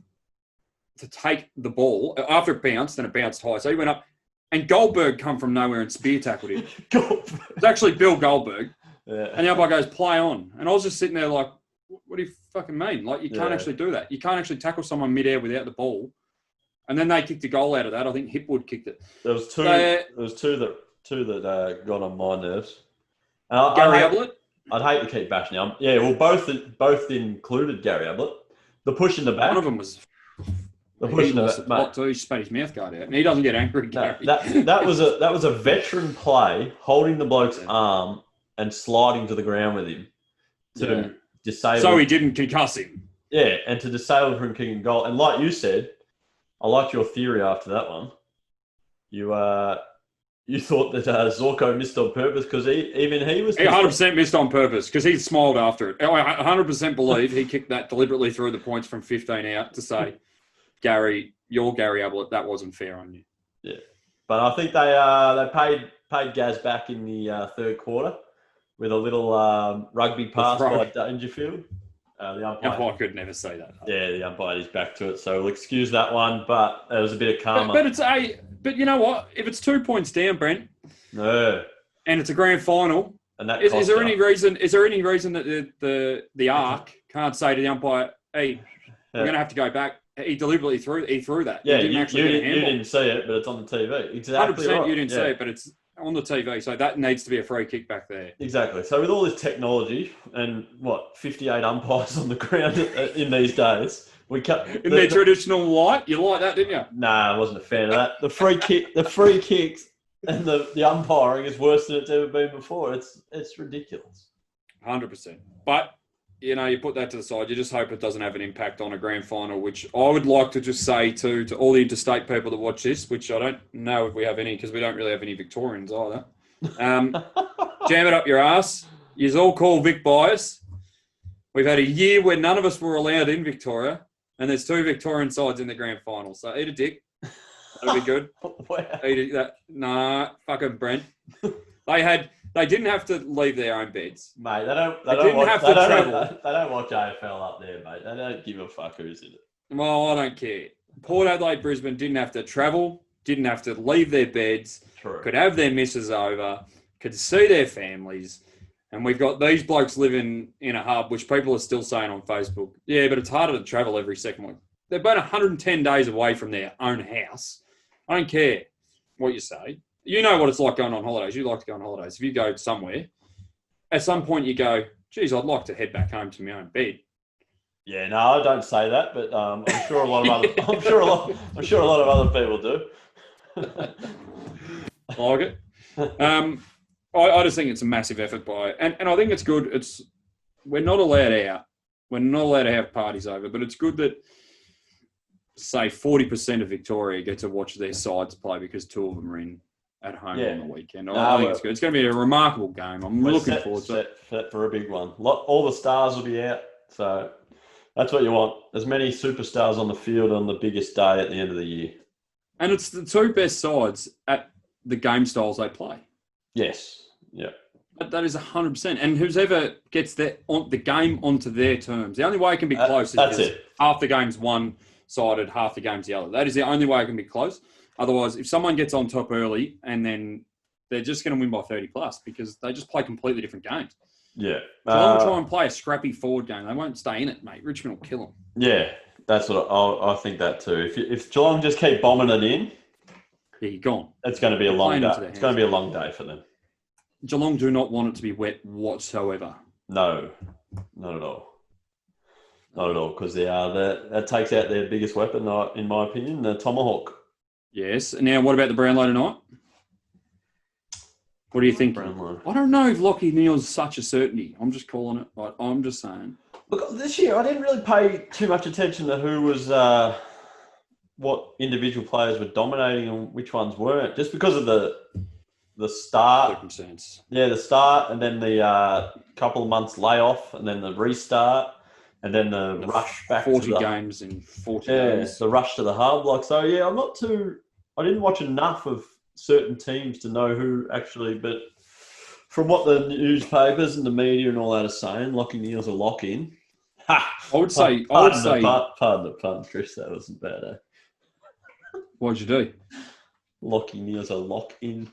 to take the ball after it bounced, and it bounced high. So he went up, and Goldberg come from nowhere and spear tackled him. It's actually Bill Goldberg. Yeah. And the umpire goes, play on. And I was just sitting there like, what do you fucking mean? Like, you can't actually do that. You can't actually tackle someone midair without the ball. And then they kicked a goal out of that. I think Hipwood kicked it. There was two. There was two that got on my nerves. Gary Ablett. I'd hate to keep bashing him. Yeah, well, both included Gary Ablett. The push in the back. One of them was. The push in the back. He spat his mouth guard out, and he doesn't get angry. No, that was a veteran play, holding the bloke's arm and sliding to the ground with him to disable. So he didn't concuss him. Yeah, and to disable him from kicking goal. And like you said, I liked your theory after that one. You thought that Zorko missed on purpose because he was... He 100% missed on purpose because he smiled after it. I 100% believe he kicked that deliberately through the points from 15 out to say, Gary, you're Gary Ablett, that wasn't fair on you. Yeah. But I think they paid Gaz back in the third quarter with a little rugby pass by Dangerfield. The umpire could never say that. Yeah, the umpire is back to it, so we'll excuse that one. But there was a bit of karma. But you know what? If it's 2 points down, Brent, and it's a grand final, and that is there any reason? Is there any reason that the ARC can't say to the umpire, "Hey, we're going to have to go back"? He deliberately threw that. Yeah, you didn't see it, but it's on the TV. Exactly 100% right. You didn't see it, but it's on the TV, so that needs to be a free kick back there. Exactly. So with all this technology and 58 umpires on the ground in these days, we cut their traditional light. You like that, didn't you? Nah, I wasn't a fan of that. The free kicks, and the umpiring is worse than it's ever been before. It's ridiculous. 100%. But you put that to the side. You just hope it doesn't have an impact on a grand final, which I would like to just say to all the interstate people that watch this, which I don't know if we have any because we don't really have any Victorians either. Jam it up your ass. You's all call Vic bias. We've had a year where none of us were allowed in Victoria, and there's 2 Victorian sides in the grand final. So eat a dick. That'll be good. Eat that. Nah, fucking Brent. They didn't have to leave their own beds. Mate, they don't travel. They don't watch AFL up there, mate. They don't give a fuck who's in it. Well, I don't care. Port Adelaide, Brisbane didn't have to travel, didn't have to leave their beds, could have their missus over, could see their families. And we've got these blokes living in a hub, which people are still saying on Facebook, yeah, but it's harder to travel every second week. They've been 110 days away from their own house. I don't care what you say. You know what it's like going on holidays. You like to go on holidays. If you go somewhere, at some point you go, geez, I'd like to head back home to my own bed. Yeah, no, I don't say that, but I'm sure a lot of other I'm sure a lot of other people do. Like it. I just think it's a massive effort by, and I think it's good. We're not allowed out. We're not allowed to have parties over, but it's good that, say, 40% of Victoria get to watch their sides play because 2 of them are in at home on the weekend. I think it's good. It's going to be a remarkable game. I'm looking forward to it. For a big one. All the stars will be out, so That's what you want. As many superstars on the field on the biggest day at the end of the year. And it's the two best sides at the game styles they play. Yes. Yeah. That is 100%. And whoever gets the game onto their terms. The only way it can be close is half the game's one-sided, half the game's the other. That is the only way it can be close. Otherwise, if someone gets on top early and then they're just going to win by 30 plus because they just play completely different games. Yeah. Geelong will try and play a scrappy forward game. They won't stay in it, mate. Richmond will kill them. Yeah, that's what I think that too. If Geelong just keep bombing it in, yeah, you're gone. It's going to be a long day. It's going to be a long day for them. Geelong do not want it to be wet whatsoever. No, not at all. Not at all, because that takes out their biggest weapon, in my opinion, the tomahawk. Yes. Now, what about the Brownlow tonight? What do you think? Brownlow. I don't know if Lockie Neal's such a certainty. I'm just calling it. I'm just saying. Look, this year I didn't really pay too much attention to who was, what individual players were dominating and which ones weren't, just because of the start. Circumstance. Yeah, the start, and then the couple of months layoff, and then the restart, and then the rush back 40 to games in 40 days. The rush to the hub. So yeah, I didn't watch enough of certain teams to know who actually, but from what the newspapers and the media and all that are saying, Lockie Neal's a lock in. Ha! Pardon the pun, Chris. That wasn't bad, eh? What'd you do? Lockie Neal's a lock in.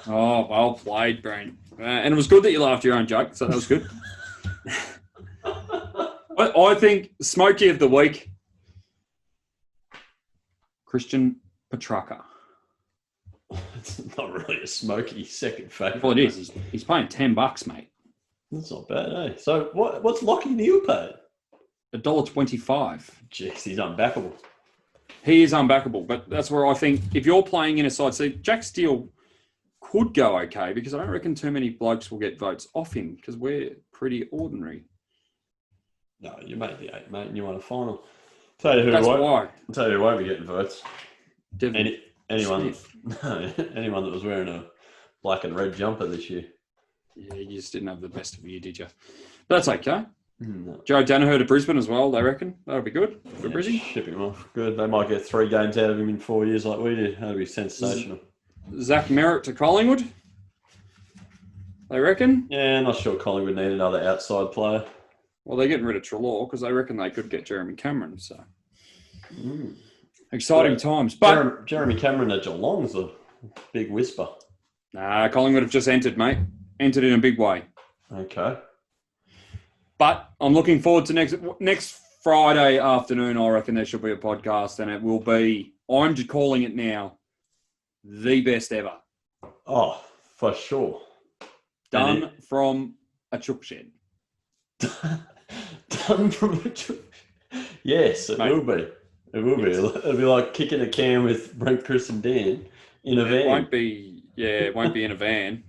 Oh, well played, Brent. And it was good that you laughed at your own joke, so that was good. I think Smokey of the week, Christian Petrarca. It's not really a Smokey second favourite. Well, it is. He's paying $10, mate. That's not bad, eh? So what's Lockie Neal paid? $1.25. Jeez, he's unbackable. He is unbackable, but that's where I think if you're playing in a side, see, Jack Steele could go okay because I don't reckon too many blokes will get votes off him because we're pretty ordinary. No, you made the 8, mate, and you won a final. Tell you who won't be getting votes. Anyone that was wearing a black and red jumper this year. Yeah, you just didn't have the best of you, did you? But that's okay. No. Joe Danaher to Brisbane as well, they reckon. That'll be good for Brisbane. Ship him off. Good. They might get 3 games out of him in 4 years like we did. That'd be sensational. Zach Merritt to Collingwood. They reckon? Yeah, not sure Collingwood need another outside player. Well, they're getting rid of Treloar because they reckon they could get Jeremy Cameron. So exciting times. But Jeremy Cameron at Geelong's a big whisper. Nah, Collingwood have just entered, mate. Entered in a big way. Okay. But I'm looking forward to next Friday afternoon. I reckon there should be a podcast, and it will be, I'm just calling it now, the best ever. Oh, for sure. Done from a chook shed. Done from a chook. Yes, it will be. It will be. It'll be like kicking a can with Brent, Chris, and Dan in a van. It won't be in a van.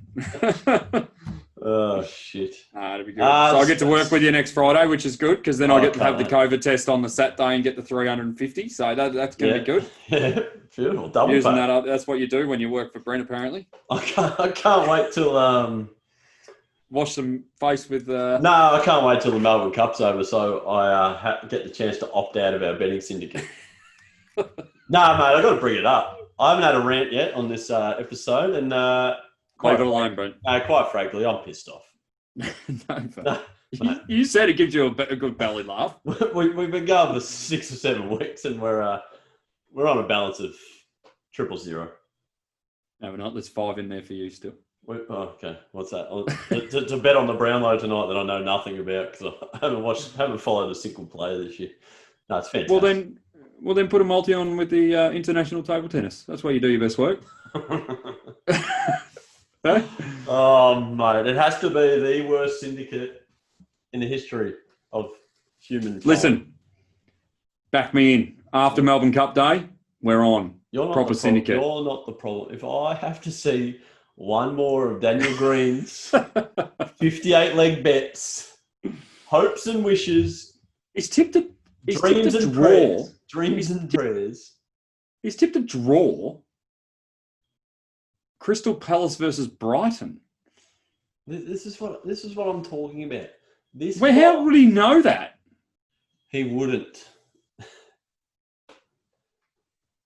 Oh, shit. It'll be good. So I get to work with you next Friday, which is good, because then I get to have the COVID test on the Saturday and get the 350. So that's going to be good. Yeah, beautiful. Double Using pay. that up. That's what you do when you work for Brent, apparently. I can't wait till... Wash some face with... No, I can't wait till the Melbourne Cup's over, so I get the chance to opt out of our betting syndicate. No, mate, I've got to bring it up. I haven't had a rant yet on this episode, and... Leave it alone, Brent. Quite frankly, I'm pissed off. You said it gives you a good belly laugh. We've been going for 6 or 7 weeks, and we're on a balance of 0-0. No, we're not. There's 5 in there for you still. Okay. What's that? to bet on the Brownlow tonight that I know nothing about because I haven't followed a single player this year. No, it's fantastic. Well, then put a multi on with the international table tennis. That's where you do your best work. Huh? Oh, mate. It has to be the worst syndicate in the history of humankind. Listen, back me in. After Melbourne Cup Day, we're on. You're not proper syndicate. You're not the problem. If I have to see one more of Daniel Green's 58-leg bets, hopes and wishes, dreams and prayers. He's tipped a draw. Crystal Palace versus Brighton. This is what I'm talking about. How would he know that? he wouldn't.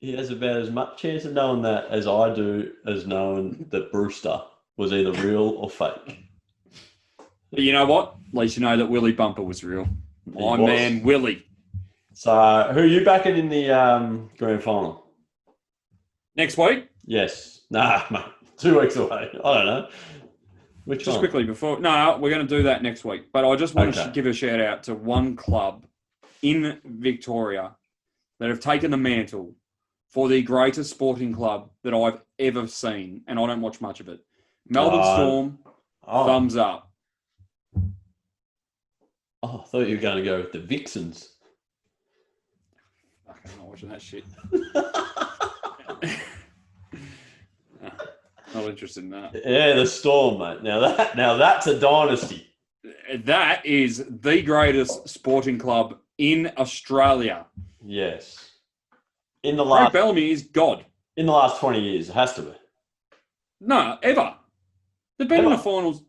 He has about as much chance of knowing that as I do as knowing that Brewster was either real or fake. But you know what? At least you know that Willie Bumper was real. My man, Willie. So, who are you backing in the grand final? Next week? Yes. Nah, mate. 2 weeks away. I don't know. Which Just one? quickly before... No, we're going to do that next week. But I just want to give a shout out to one club in Victoria that have taken the mantle for the greatest sporting club that I've ever seen. And I don't watch much of it. Melbourne Storm, thumbs up. Oh, I thought you were going to go with the Vixens. I'm not watching that shit. Not interested in that. Yeah, the Storm, mate. Now that's a dynasty. That is the greatest sporting club in Australia. Yes. Craig Bellamy is God. In the last 20 years, it has to be. No, ever. They've been in the finals.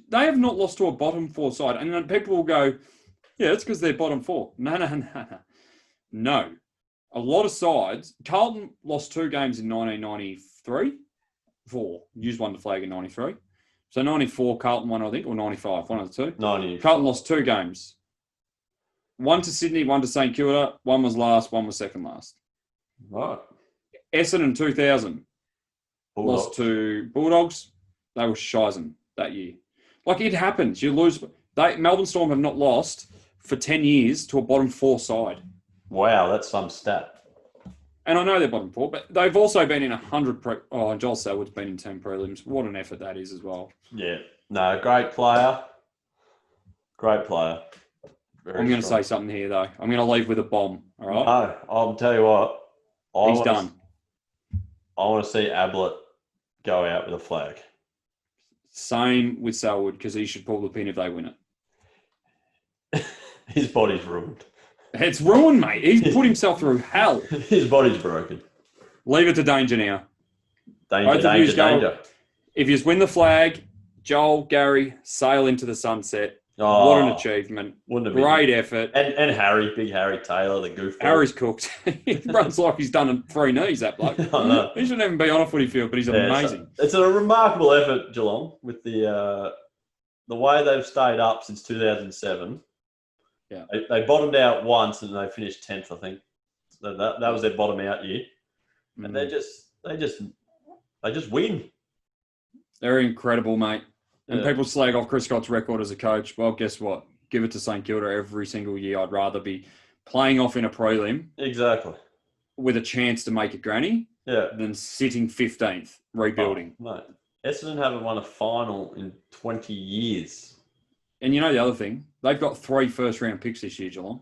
They have not lost to a bottom four side. And then people will go, yeah, it's because they're bottom four. No. A lot of sides. Carlton lost 2 games in 1993. 4. Used one to flag in 93. So 94, Carlton won, I think, or 95, one of the two. 90. Carlton lost 2 games. One to Sydney, one to St Kilda. One was last, one was second last. Right. Essendon 2000 lost to Bulldogs. They were shizen that year. Like, it happens. You lose. Melbourne Storm have not lost for 10 years to a bottom 4 side. Wow, that's some stat. And I know they're bottom 4, but they've also been in 100... and Joel Selwood's been in 10 prelims. What an effort that is as well. Yeah. No, great player. Great player. I'm going to say something here, though. I'm going to leave with a bomb, all right? No, I'll tell you what. He's done. I want to see Ablett go out with a flag. Same with Selwood, because he should pull the pin if they win it. His body's ruined. It's ruined, mate. He's put himself through hell. His body's broken. Leave it to Danger now. Danger. If you win the flag, Joel, Gary, sail into the sunset. Oh, what an achievement. Great effort. And Harry, big Harry Taylor, the goofball. Harry's cooked. He runs like he's done 3 knees, that bloke. He shouldn't even be on a footy field, but he's amazing. It's a remarkable effort, Geelong, with the way they've stayed up since 2007. Yeah, they bottomed out once and they finished 10th, I think. So that was their bottom out year, and they just win. They're incredible, mate. And Yeah. people slag off Chris Scott's record as a coach. Well, guess what? Give it to St Kilda every single year. I'd rather be playing off in a prelim exactly with a chance to make a granny than sitting 15th, rebuilding. Oh, no, Essendon haven't won a final in 20 years. And you know the other thing? They've got 3 first-round picks this year, Geelong.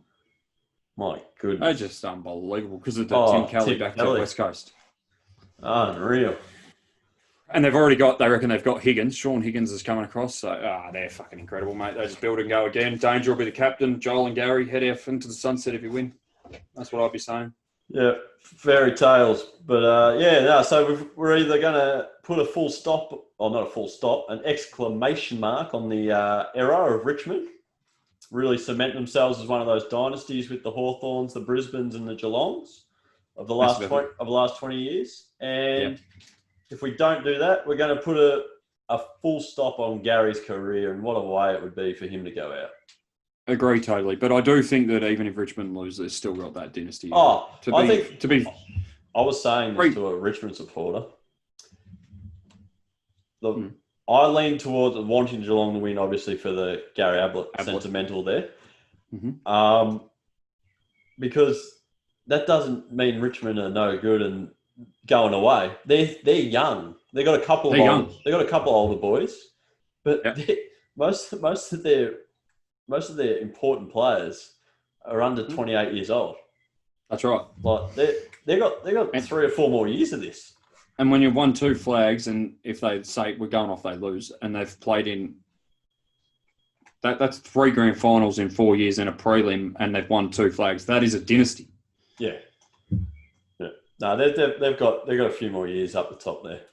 My goodness. They're just unbelievable because of the Tim Kelly back to the West Coast. Unreal. And they reckon they've got Higgins. Sean Higgins is coming across. So, they're fucking incredible, mate. They just build and go again. Danger will be the captain. Joel and Gary head off into the sunset if you win. That's what I'd be saying. Yeah, fairy tales. But, so we're either going to put a full stop, or not a full stop, an exclamation mark on the era of Richmond. Really cement themselves as one of those dynasties with the Hawthorns, the Brisbanes and the Geelongs of the last 20 years. And if we don't do that, we're going to put a full stop on Gary's career, and what a way it would be for him to go out. Agree totally. But I do think that even if Richmond lose, they've still got that dynasty. I was saying this to a Richmond supporter. I lean towards wanting Geelong to win, obviously, for the Gary Ablett sentimental there. Mm-hmm. Because that doesn't mean Richmond are no good and going away. They're young. They got a couple of older boys, but most of their important players are under 28 years old. That's right. Like they got 3 or 4 more years of this. And when you've won 2 flags, and if they say we're going off, they lose, and they've played in that's 3 grand finals in 4 years and a prelim, and they've won 2 flags. That is a dynasty. Yeah. No, they've got a few more years up the top there.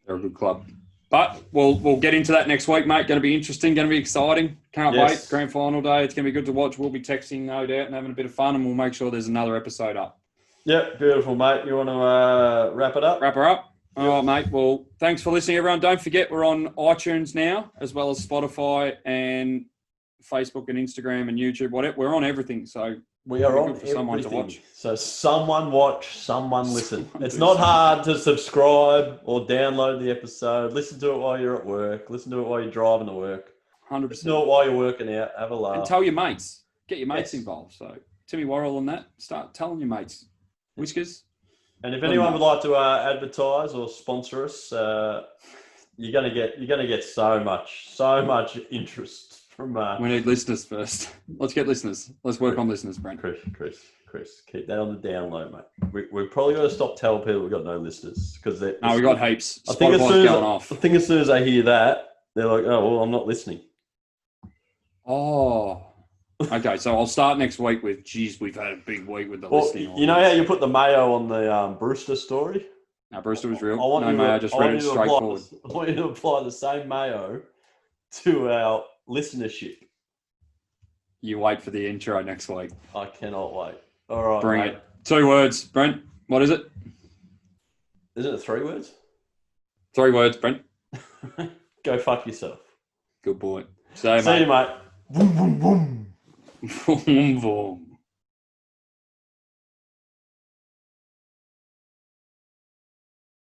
They're a good club. But we'll get into that next week, mate. Going to be interesting. Going to be exciting. Can't wait. Grand final day. It's going to be good to watch. We'll be texting, no doubt, and having a bit of fun. And we'll make sure there's another episode up. Yep, beautiful, mate. You want to wrap it up? Wrap her up. All right, mate. Well, thanks for listening, everyone. Don't forget we're on iTunes now, as well as Spotify and Facebook and Instagram and YouTube. Whatever. We're on everything. So we are on for someone to watch. So someone watch, someone listen. It's not hard to subscribe or download the episode. Listen to it while you're at work. Listen to it while you're driving to work. 100%. Listen to it while you're working out. Have a laugh. And tell your mates. Get your mates involved. So Timmy Worrell on that. Start telling your mates. Whiskers. And if anyone would like to advertise or sponsor us, you're gonna get so much interest from. We need listeners first. Let's get listeners. Let's work on listeners, Brent. Chris, keep that on the down low, mate. We've probably got to stop telling people we've got no listeners because we got heaps. I think as soon as they hear that, they're like, oh well, I'm not listening. Oh. Okay, so I'll start next week with, geez, we've had a big week with the listening. You know how you put the mayo on the Brewster story? No, Brewster was real. No mayo, just read it straightforward. I want you to apply the same mayo to our listenership. You wait for the intro next week. I cannot wait. All right, bring it. 2 words, Brent. What is it? Isn't it 3 words? 3 words, Brent. Go fuck yourself. Good boy. See you, mate. Boom, boom, boom. Boom, boom.